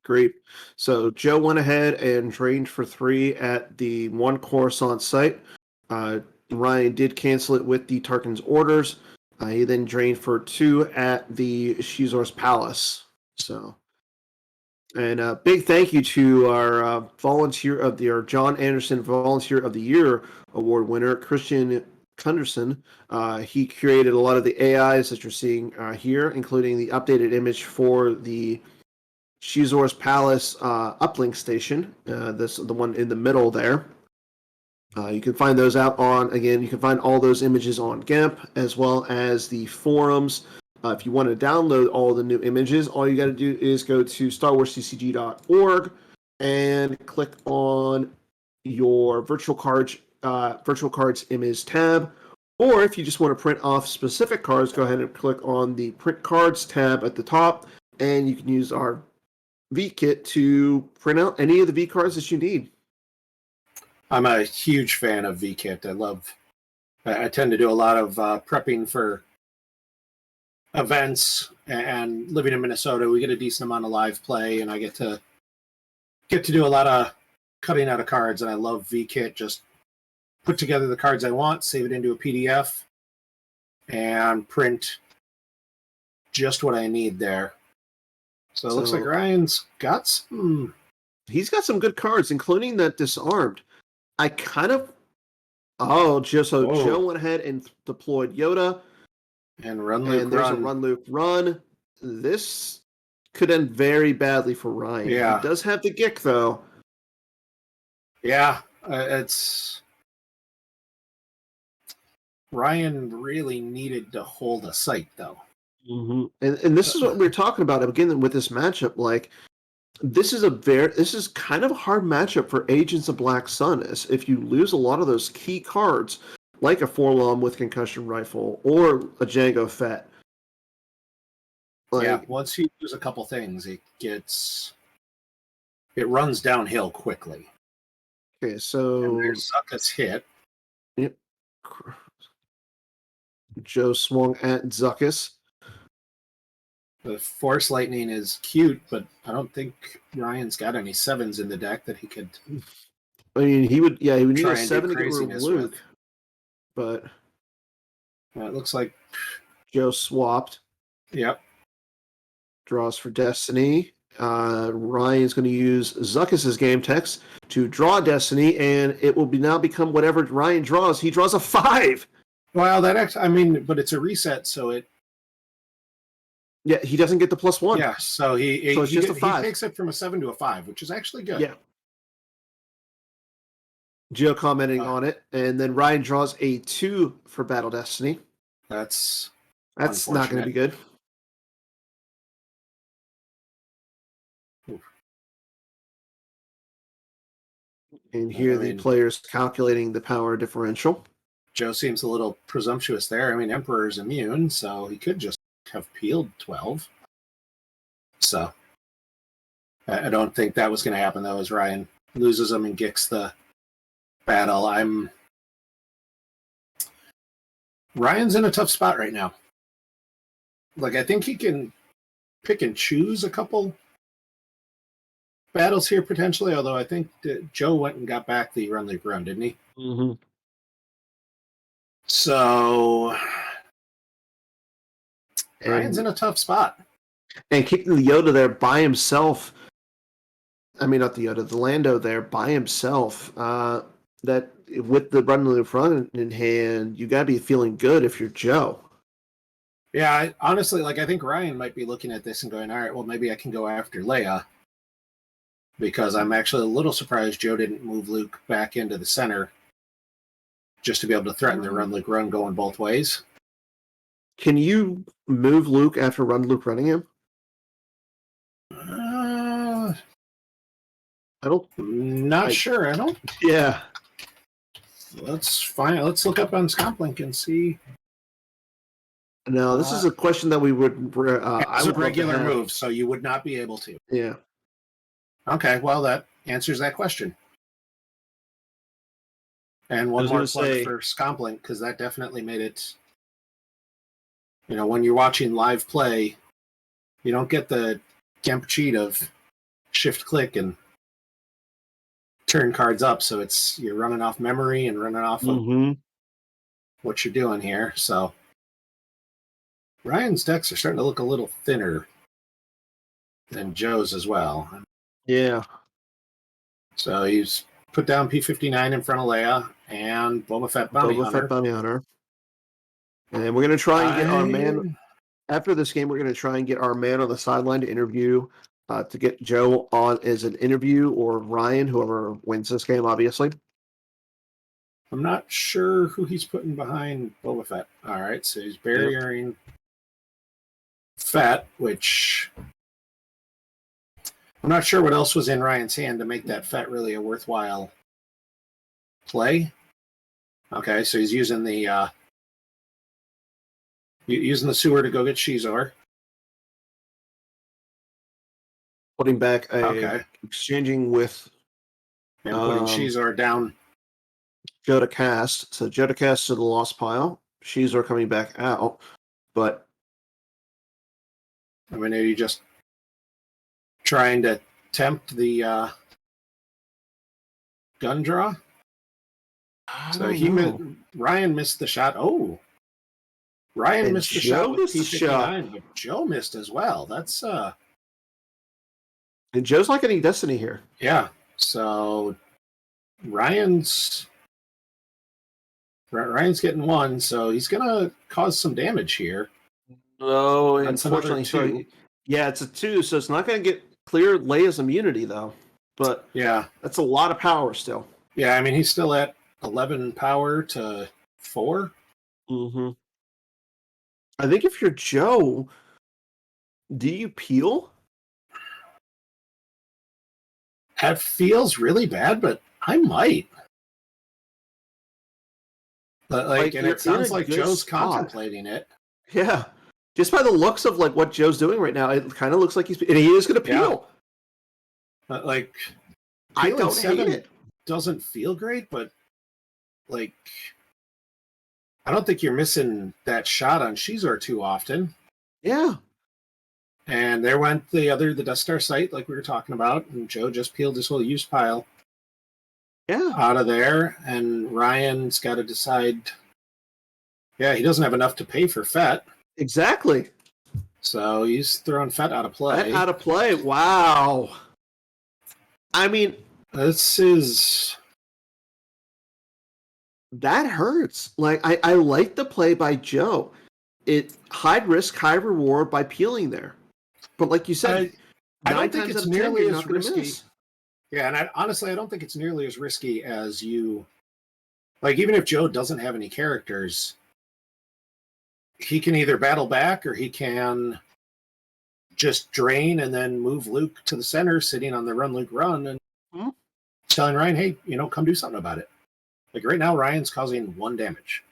Great. So Joe went ahead and drained for 3 at the 1 Coruscant site. Ryan did cancel it with the Tarkin's Orders. He then drained for 2 at the Shizor's Palace. So, and a big thank you to our volunteer of the, our John Anderson Volunteer of the Year award winner, Christian Kunderson. He created a lot of the AIs that you're seeing here, including the updated image for the Shizor's Palace uplink station. The one in the middle there. You can find those out you can find all those images on GIMP, as well as the forums. If you want to download all the new images, all you got to do is go to starwarsccg.org and click on your virtual cards image tab. Or if you just want to print off specific cards, go ahead and click on the print cards tab at the top, and you can use our V-Kit to print out any of the V cards that you need. I'm a huge fan of V-Kit. I tend to do a lot of prepping for events, and living in Minnesota, we get a decent amount of live play, and I get to do a lot of cutting out of cards, and I love V-Kit. Just put together the cards I want, save it into a PDF, and print just what I need there. So it looks like Ryan's got some. He's got some good cards, including that Disarmed. I kind of. Joe went ahead and deployed Yoda. And run, Luke, and there's a run, Luke, run. This could end very badly for Ryan. Yeah. He does have the Gick, though. Yeah, it's. Ryan really needed to hold a site, though. And this is what we were talking about again with this matchup. Like, this is kind of a hard matchup for Agents of Black Sun. If you lose a lot of those key cards, like a Forlom with concussion rifle or a Jango Fett. Once you lose a couple things, it runs downhill quickly. Okay, so and there's Zuckuss hit. Yep. Joe swung at Zuckuss. The Force Lightning is cute, but I don't think Ryan's got any 7s in the deck that he could. I mean, he would need a 7 to get rid of Luke. With. But it looks like Joe swapped. Yep. Draws for Destiny. Ryan's going to use Zuckus's game text to draw Destiny, and it will now become whatever Ryan draws. He draws a 5. Well, but it's a reset, so it. Yeah, he doesn't get the +1. Yeah, so he just a 5. he takes it from a 7 to a 5, which is actually good. Yeah. Geo commenting on it, and then Ryan draws a 2 for Battle Destiny. That's not going to be good. Oof. And here the players calculating the power differential. Joe seems a little presumptuous there. I mean, Emperor's immune, so he could just have peeled 12. So I don't think that was going to happen, though, as Ryan loses him and gets the battle. Ryan's in a tough spot right now. Like, I think he can pick and choose a couple battles here potentially, although I think that Joe went and got back the Run League Run, didn't he? Mm-hmm. So Ryan's in a tough spot. And kicking the Yoda there by himself. I mean, not the Yoda, the Lando there by himself. That with the Run League Run in hand, you got to be feeling good if you're Joe. Yeah, honestly, I think Ryan might be looking at this and going, all right, well, maybe I can go after Leia. Because I'm actually a little surprised Joe didn't move Luke back into the center just to be able to threaten the Run Luke Run going both ways. Can you move Luke after Luke running him? Not sure. I don't. Yeah. Let's find. Let's look up on Scomplink and see. No, this is a question that we would. It's a regular move, so you would not be able to. Yeah. Okay, well, that answers that question. And one more plug for Scomplink, because that definitely made it. When you're watching live play, you don't get the GIMP cheat of shift click and turn cards up, so you're running off memory and running off of what you're doing here. So Ryan's decks are starting to look a little thinner than Joe's as well. Yeah. So he's put down P-59 in front of Leia and Boba Fett Bounty Hunter. And we're going to try and get our man, after this game, we're going to try and get our man on the sideline to interview, to get Joe on as an interview, or Ryan, whoever wins this game, obviously. I'm not sure who he's putting behind Boba Fett. All right, so he's barriering Fett, which I'm not sure what else was in Ryan's hand to make that Fett really a worthwhile play. Okay, so he's using the sewer to go get Shizor. Putting back exchanging with and putting Shizor down. Joe to cast. So Joe to cast to the lost pile. Shizor coming back out. But I mean, are you just trying to tempt the gun draw? So Ryan missed the shot. Oh, Ryan missed the shot with P-59, but Joe missed as well. That's and Joe's not getting Destiny here. Yeah. So Ryan's getting one, so he's gonna cause some damage here. No, unfortunately, so yeah, it's a 2, so it's not gonna get clear Leia's immunity though. But yeah, that's a lot of power still. Yeah, I mean he's still at 11 power to 4. Mm-hmm. I think if you're Joe, do you peel? That feels really bad, but I might. But and it sounds like Joe's contemplating it. Yeah. Just by the looks of what Joe's doing right now, it kind of looks like he is going to peel. Yeah. But I don't hate it. Doesn't feel great, but I don't think you're missing that shot on Shizor too often. Yeah. And there went the Death Star site, like we were talking about, and Joe just peeled his whole use pile out of there, and Ryan's got to decide. Yeah, he doesn't have enough to pay for Fett. Exactly. So he's throwing Fett out of play. Fett out of play. Wow. I mean, This is... that hurts. Like, I like the play by Joe. It high risk, high reward by peeling there. But like you said, I don't think it's nearly as risky. Miss. Yeah, and honestly, I don't think it's nearly as risky as you... Like, even if Joe doesn't have any characters, he can either battle back or he can just drain and then move Luke to the center, sitting on the run, Luke, run, and telling Ryan, hey, come do something about it. Like, right now, Ryan's causing 1 damage.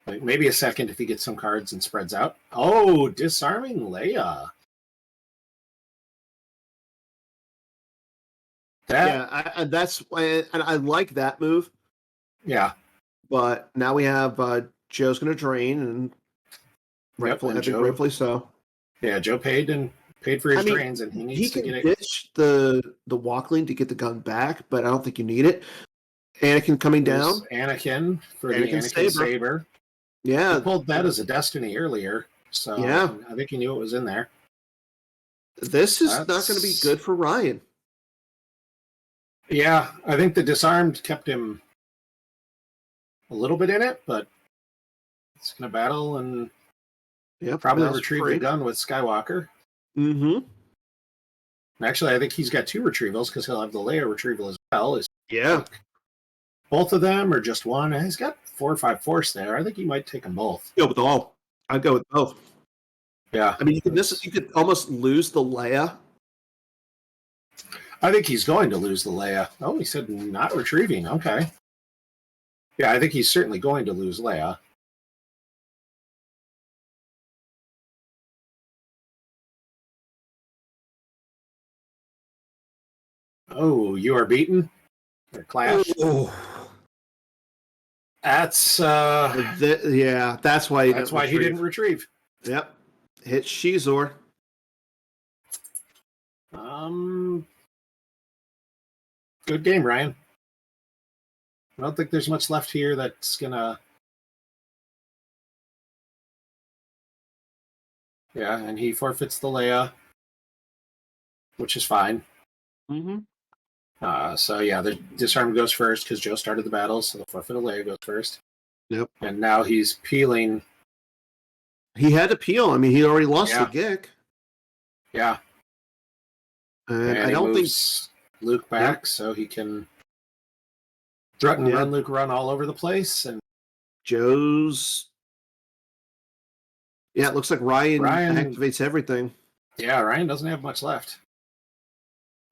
Like, maybe a second if he gets some cards and spreads out. Oh, disarming Leia. Yeah, that's and I like that move. Yeah. But now we have Joe's going to drain, and rightfully so. Yeah, Joe paid for his drains, and he needs to get it. He can ditch the walkling to get the gun back, but I don't think you need it. Anakin coming down. Anakin for the Anakin saber. Yeah. He pulled that as a destiny earlier, so yeah. I think he knew it was in there. This is not going to be good for Ryan. Yeah, I think the disarmed kept him a little bit in it, but it's going to battle and probably retrieve the gun with Skywalker. Mm-hmm. Actually, I think he's got 2 retrievals because he'll have the Leia retrieval as well. Yeah. Both of them or just one? He's got 4 or 5 force there. I think he might take them both. Go with all. I'd go with both. Yeah. I mean, you could almost lose the Leia. I think he's going to lose the Leia. Oh, he said not retrieving. Okay. Yeah, I think he's certainly going to lose Leia. Oh, you are beaten? Or clash? Oh. That's that's why he didn't retrieve. Yep. Hit Shizor. Good game, Ryan. I don't think there's much left here that's gonna... Yeah, and he forfeits the Leia, which is fine. Mm-hmm. So yeah, the disarm goes first because Joe started the battle, so the forfeit of Leia goes first. Yep. And now he's peeling. He had to peel. I mean, he already lost the Gick. Yeah. And I don't think Luke back, so he can run Luke run all over the place. And Joe's... Yeah, it looks like Ryan activates everything. Yeah, Ryan doesn't have much left.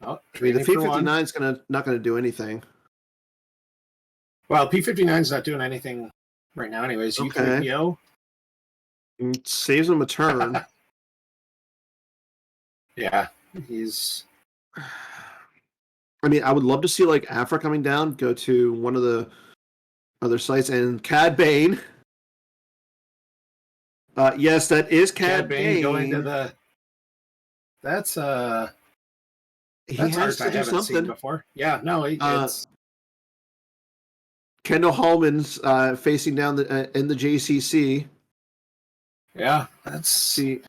Oh, I mean, the P-59 is not going to do anything. Well, P-59 is not doing anything right now anyways. Okay. It saves him a turn. Yeah, he's... I mean, I would love to see, like, Afra coming down, go to one of the other sites, and Cad Bane. Yes, that is Cad Bane going to the... That's he has to do something before. Yeah, no, it's Kendall Hallman's facing down in the JCC. Yeah, let's see.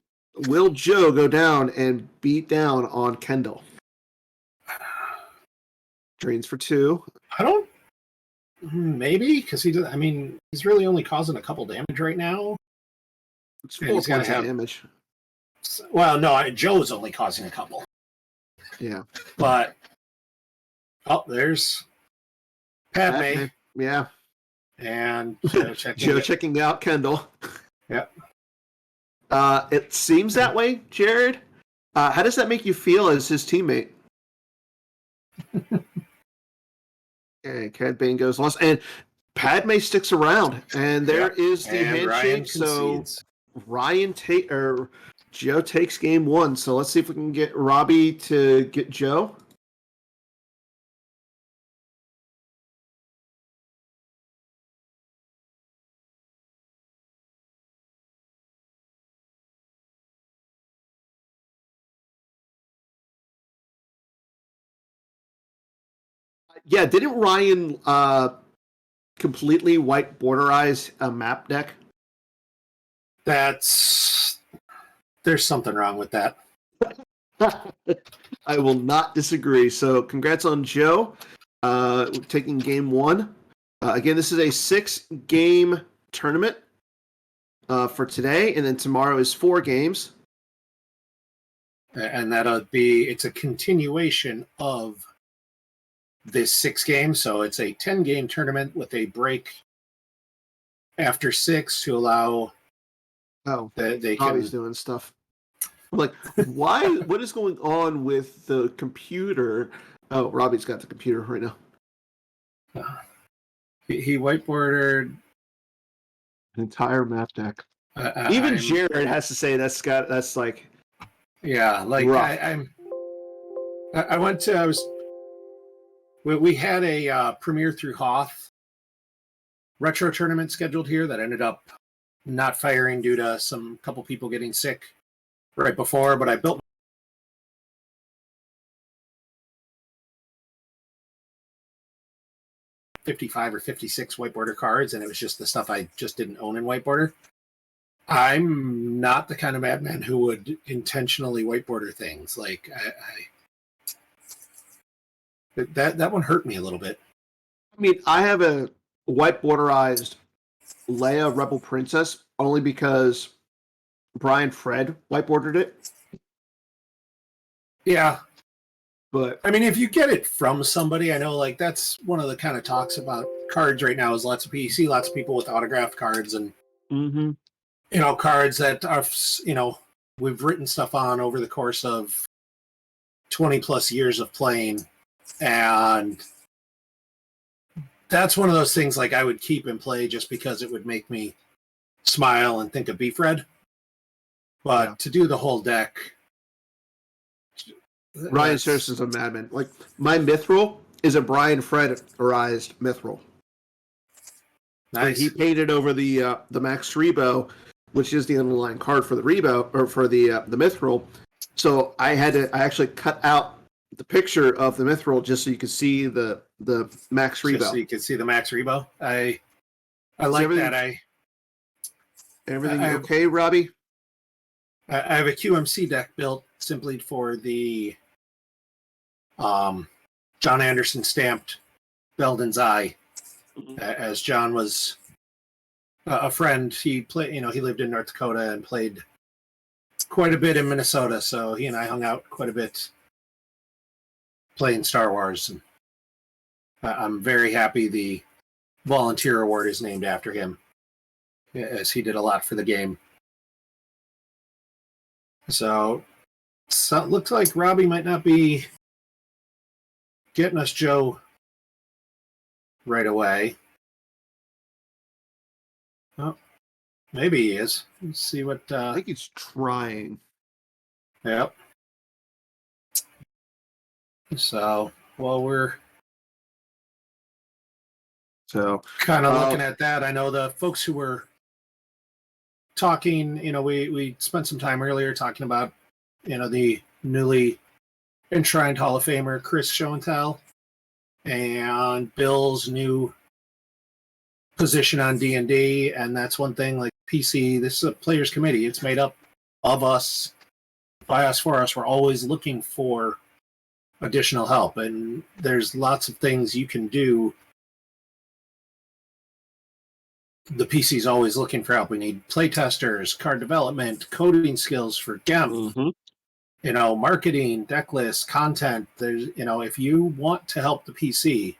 Will Joe go down and beat down on Kendall? Drains for 2. I don't. Maybe because he does. I mean, he's really only causing a couple damage right now. It's 4 points of damage. Well, no, Joe's only causing a couple. Yeah, but there's Padme. Yeah, and Joe checking out Kendall. Yep. It seems that way, Jared. How does that make you feel as his teammate? Okay, Cad Bane goes lost, and Padme sticks around, and there is the handshake. So Joe takes game 1. So let's see if we can get Robbie to get Joe. Yeah, didn't Ryan completely white borderize a map deck? There's something wrong with that. I will not disagree. So congrats on Joe taking game 1. Again, this is a 6-game tournament for today, and then tomorrow is 4 games. And it's a continuation of this 6 games. So it's a 10-game tournament with a break after 6 to allow that they can. Bobby's doing stuff. I'm like, why? What is going on with the computer? Oh, Robbie's got the computer right now. He whiteboarded An entire map deck. Even Jared has to say that's like. Yeah, like we had a Premier through Hoth retro tournament scheduled here that ended up not firing due to some couple people getting sick right before, but I built 55 or 56 whiteboarder cards, and it was just the stuff I just didn't own in whiteboarder. I'm not the kind of madman who would intentionally whiteboarder things. Like that one hurt me a little bit. I mean, I have a whiteboarderized Leia Rebel Princess only because Brian Fred whiteboarded it. Yeah. But I mean, if you get it from somebody, I know like that's one of the kind of talks about cards right now is lots of people with autographed cards and cards that are, we've written stuff on over the course of 20 plus years of playing. And that's one of those things like I would keep and play just because it would make me smile and think of Beef Red. But to do the whole deck. Ryan Sersen's a madman. Like my Mithril is a Brian Fred-arized Mithril. Nice. He painted over the Max Rebo, which is the underlying card for the Rebo or for the Mithril. So I actually cut out the picture of the Mithril just so you could see the Max Rebo. Just so you could see the Max Rebo. I like that. Everything okay, Robbie? I have a QMC deck built simply for the John Anderson stamped Belden's Eye. As John was a friend, he lived in North Dakota and played quite a bit in Minnesota, so he and I hung out quite a bit playing Star Wars. And I'm very happy the volunteer award is named after him, as he did a lot for the game. So it looks like Robbie might not be getting us Joe right away. Oh, maybe he is. Let's see what. I think he's trying. Yep. So we're kind of looking at that. I know the folks who were talking, we spent some time earlier talking about, the newly enshrined Hall of Famer Chris Show and Tell and Bill's new position on D&D, and that's one thing. Like PC, this is a players committee. It's made up of us, by us, for us. We're always looking for additional help, and there's lots of things you can do. The PC is always looking for help. We need playtesters, card development, coding skills for GEMP, marketing, deck lists, content. There's, if you want to help the PC,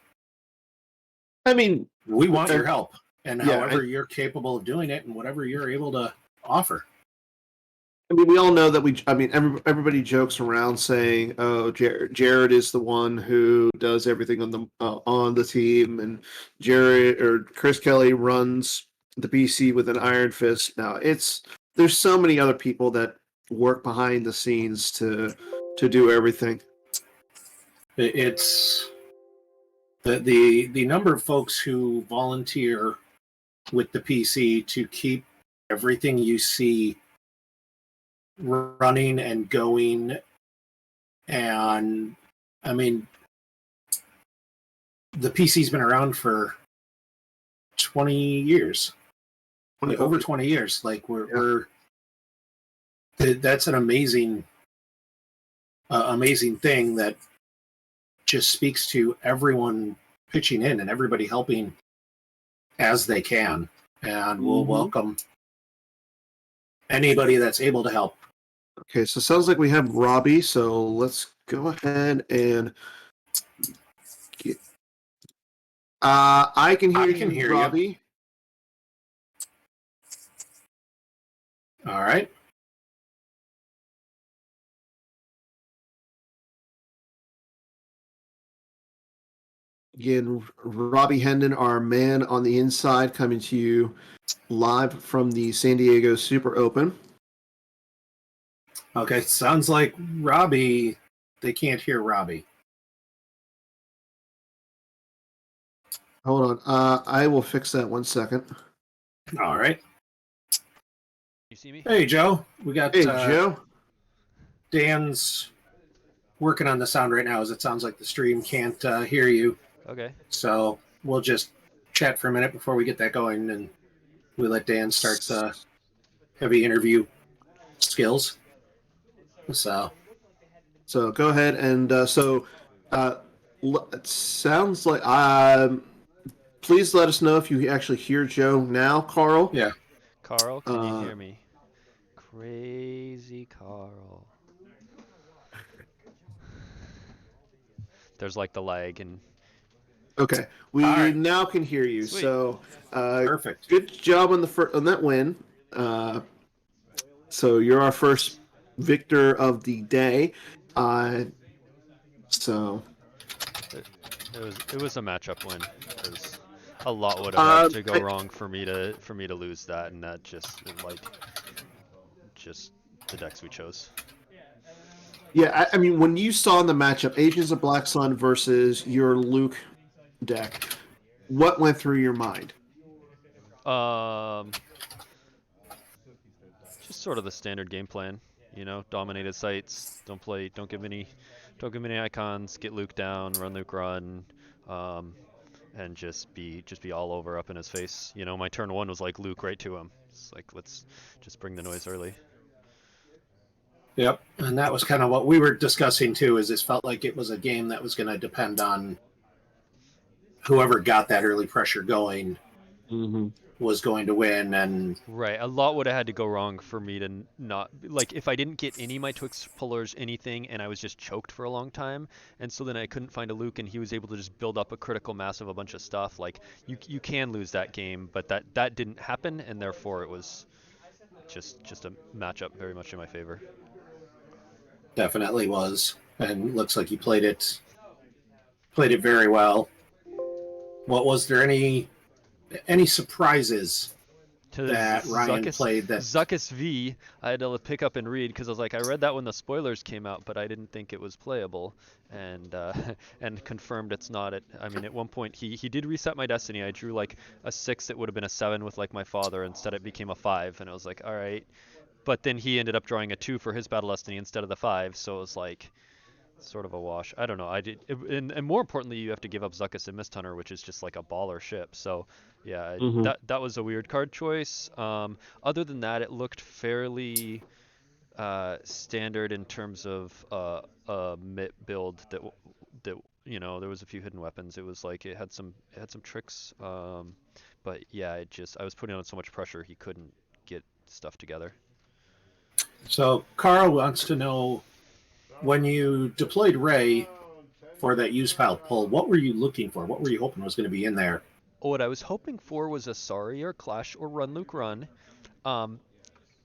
I mean, we want your help, and however you're capable of doing it, and whatever you're able to offer. I mean, we all know that everybody jokes around saying, "Oh, Jared is the one who does everything on the team," and Jared or Chris Kelly runs the PC with an iron fist. Now, there's so many other people that work behind the scenes to do everything. It's the number of folks who volunteer with the PC to keep everything you see running and going. And I mean, the PC's been around for 20 years. over 20 years. Like that's an amazing thing that just speaks to everyone pitching in and everybody helping as they can. And we'll welcome anybody that's able to help. Okay, so it sounds like we have Robbie, so let's go ahead and get... I can hear you, Robbie. All right. Again, Robbie Hendon, our man on the inside, coming to you live from the San Diego Super Open. Okay, sounds like Robbie, they can't hear Robbie. Hold on, I will fix that 1 second. All right. You see me? Hey, Joe. We got Joe. Dan's working on the sound right now, as it sounds like the stream can't hear you. Okay. So we'll just chat for a minute before we get that going, and we let Dan start heavy interview skills. So go ahead and it sounds like please let us know if you actually hear Joe now, Carl. Yeah. Carl, can you hear me? Crazy Carl. There's like the lag and. Okay, we now can hear you. Sweet. So perfect. Good job on that win. So you're our first victor of the day. So it was a matchup win. Because a lot would have had to go wrong for me to lose that, and that just the decks we chose. Yeah, I mean, when you saw in the matchup Agents of Black Sun versus your Luke deck, what went through your mind? Just sort of the standard game plan, dominated sites, don't give any icons, get Luke down, run Luke run, and just be all over up in his face. My turn 1 was like Luke right to him. It's like, let's just bring the noise early. Yep, and that was kind of what we were discussing too. Is this felt like it was a game that was going to depend on whoever got that early pressure going was going to win, and right, a lot would have had to go wrong for me to not, like, if I didn't get any of my Twix pullers, anything, and I was just choked for a long time, and so then I couldn't find a Luke, and he was able to just build up a critical mass of a bunch of stuff. Like, you can lose that game, but that didn't happen, and therefore it was just a matchup very much in my favor. Definitely was, and looks like you played it very well. What was there any surprises that Ryan played? That Zuckus V, I had to pick up and read because I was like, I read that when the spoilers came out, but I didn't think it was playable, and and confirmed it's not. I mean, at one point he did reset my destiny. I drew like a 6 that would have been a 7 with like my father. Instead, it became a 5, and I was like, all right. But then he ended up drawing a 2 for his battle destiny instead of the 5, so it was like sort of a wash. I don't know. And more importantly, you have to give up Zuckus and Mist Hunter, which is just like a baller ship. So yeah, that was a weird card choice. Other than that, it looked fairly standard in terms of a MIT build that there was a few hidden weapons. It was like it had some tricks. But yeah, I was putting on so much pressure he couldn't get stuff together. So Carl wants to know, when you deployed Ray for that use pile pull, what were you looking for? What were you hoping was going to be in there? What I was hoping for was a Sorry or Clash or Run Luke Run,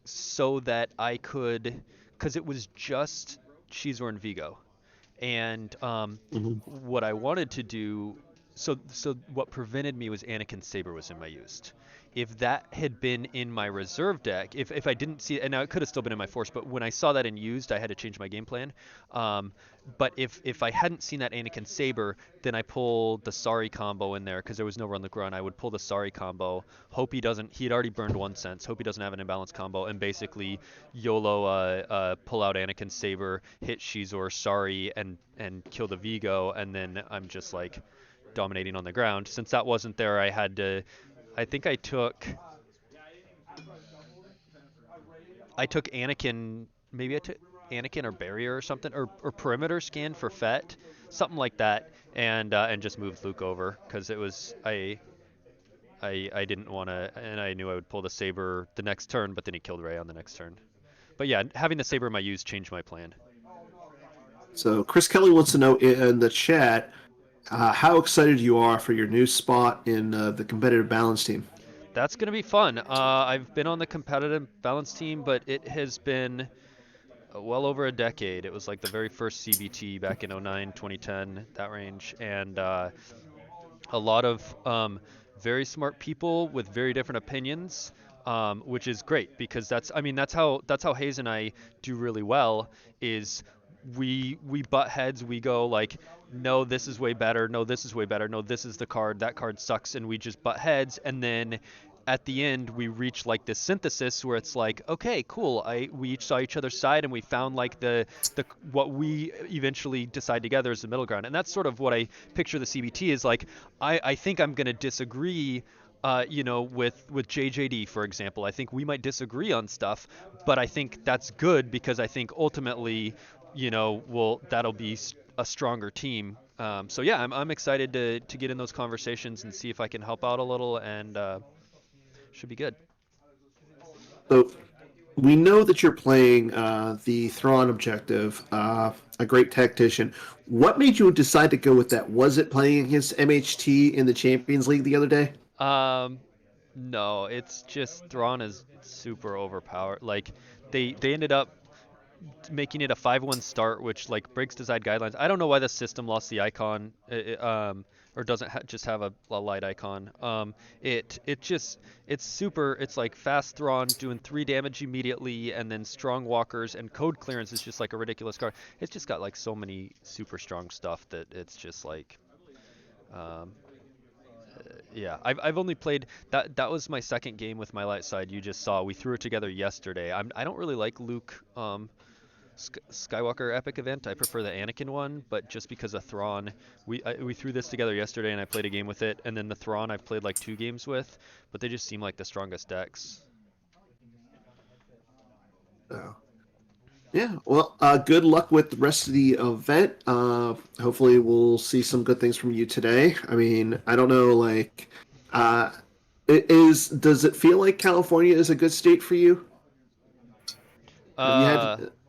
so that I could, because it was just Shizor and Vigo, and what I wanted to do, so what prevented me was Anakin Saber was in my used. If that had been in my reserve deck, if I didn't see it, and now it could have still been in my force, but when I saw that in used, I had to change my game plan. But if I hadn't seen that Anakin Saber, then I pulled the Sorry combo in there because there was no Run Luke Run. I would pull the Sorry combo. Hope he doesn't. He had already burned 1 sense. Hope he doesn't have an imbalanced combo, and basically YOLO pull out Anakin Saber, hit Shizor Sorry, and kill the Vigo, and then I'm just like dominating on the ground. Since that wasn't there, I had to. I think I took I took Anakin. Maybe I took Anakin or barrier or something, or perimeter scan for Fett, something like that, and just moved Luke over because it was I didn't want to, and I knew I would pull the saber the next turn, but then he killed Rey on the next turn. But yeah, having the saber in my use changed my plan. So Chris Kelly wants to know in the chat how excited you are for your new spot in the competitive balance team. That's gonna be fun. I've been on the competitive balance team, but it has been well over a decade. It was like the very first CBT back in 09, 2010, that range, and a lot of very smart people with very different opinions, which is great because that's how Hayes and I do really well. Is we butt heads. We go like, no, this is way better. No, this is way better. No, this is the card. That card sucks, and we just butt heads. And then at the end, we reach like this synthesis where it's like, okay, cool. We each saw each other's side, and we found like the what we eventually decide together is the middle ground. And that's sort of what I picture the CBT is like. I think I'm going to disagree with JJD, for example. I think we might disagree on stuff, but I think that's good because I think ultimately, that'll be a stronger team. So yeah, I'm excited to get in those conversations and see if I can help out a little, and should be good. So we know that you're playing the Thrawn objective, a great tactician. What made you decide to go with that? Was it playing against MHT in the Champions League the other day? No, it's just Thrawn is super overpowered. Like they ended up making it a 5-1 start, which like breaks design guidelines. I don't know why the system lost the icon, or doesn't just have a light icon. It's super. It's like fast Thrawn doing 3 damage immediately, and then strong walkers and code clearance is just like a ridiculous card. It's just got like so many super strong stuff that it's just like. Yeah, I've only played that. That was my second game with my light side. You just saw we threw it together yesterday. I don't really like Luke Skywalker epic event. I prefer the Anakin one, but just because of Thrawn, we threw this together yesterday and I played a game with it, and then the Thrawn I've played like 2 games with, but they just seem like the strongest decks. Oh. Yeah, well, good luck with the rest of the event. Hopefully, we'll see some good things from you today. I mean, I don't know, like, does it feel like California is a good state for you? Have you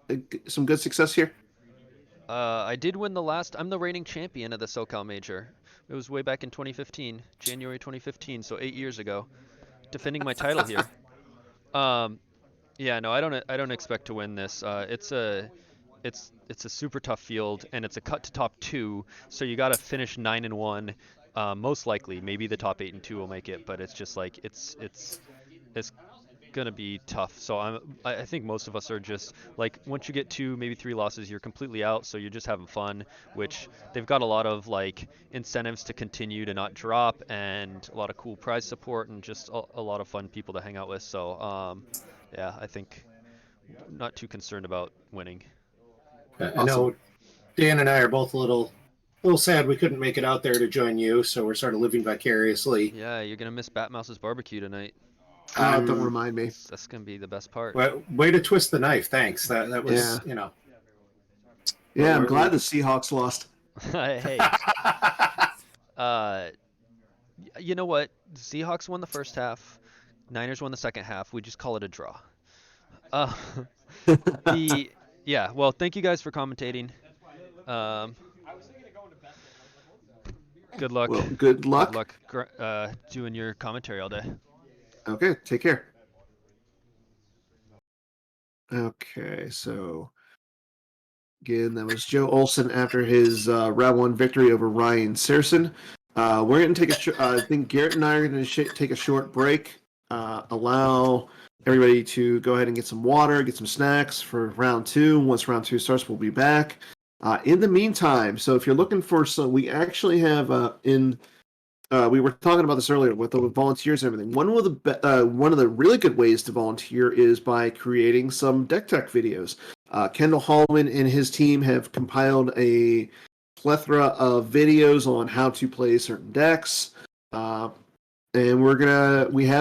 had some good success here? I did win I'm the reigning champion of the SoCal Major. It was way back in 2015, January 2015, so 8 years ago, defending my title here. Yeah, no, I don't expect to win this. It's a super tough field, and it's a cut to top 2, so you got to finish 9-1. Most likely, maybe the top 8-2 will make it, but it's just like it's gonna be tough. So I think most of us are just like, once you get 2, maybe 3 losses, you're completely out. So you're just having fun, which they've got a lot of like incentives to continue to not drop, and a lot of cool prize support, and just a lot of fun people to hang out with. So yeah, I think not too concerned about winning. I know Dan and I are both a little sad we couldn't make it out there to join you, so we're sort of living vicariously. Yeah, you're gonna miss Batmouse's barbecue tonight. Don't remind me. That's gonna be the best part. Way to twist the knife. Thanks. That was, Yeah, I'm glad the Seahawks lost. Hey. You know what? Seahawks won the first half. Niners won the second half. We just call it a draw. Yeah. Well, thank you guys for commentating. Good luck. Well, good luck. Good luck doing your commentary all day. Okay, take care. Okay, so again, that was Joe Olson after his round 1 victory over Ryan Sersen. We're going to take I think Garrett and I are going to take a short break. Allow everybody to go ahead and get some water, get some snacks for round 2. Once round 2 starts, we'll be back. In the meantime, so if you're looking for some, we actually have we were talking about this earlier with the volunteers and everything. One of the really good ways to volunteer is by creating some deck tech videos. Kendall Hallman and his team have compiled a plethora of videos on how to play certain decks, and we have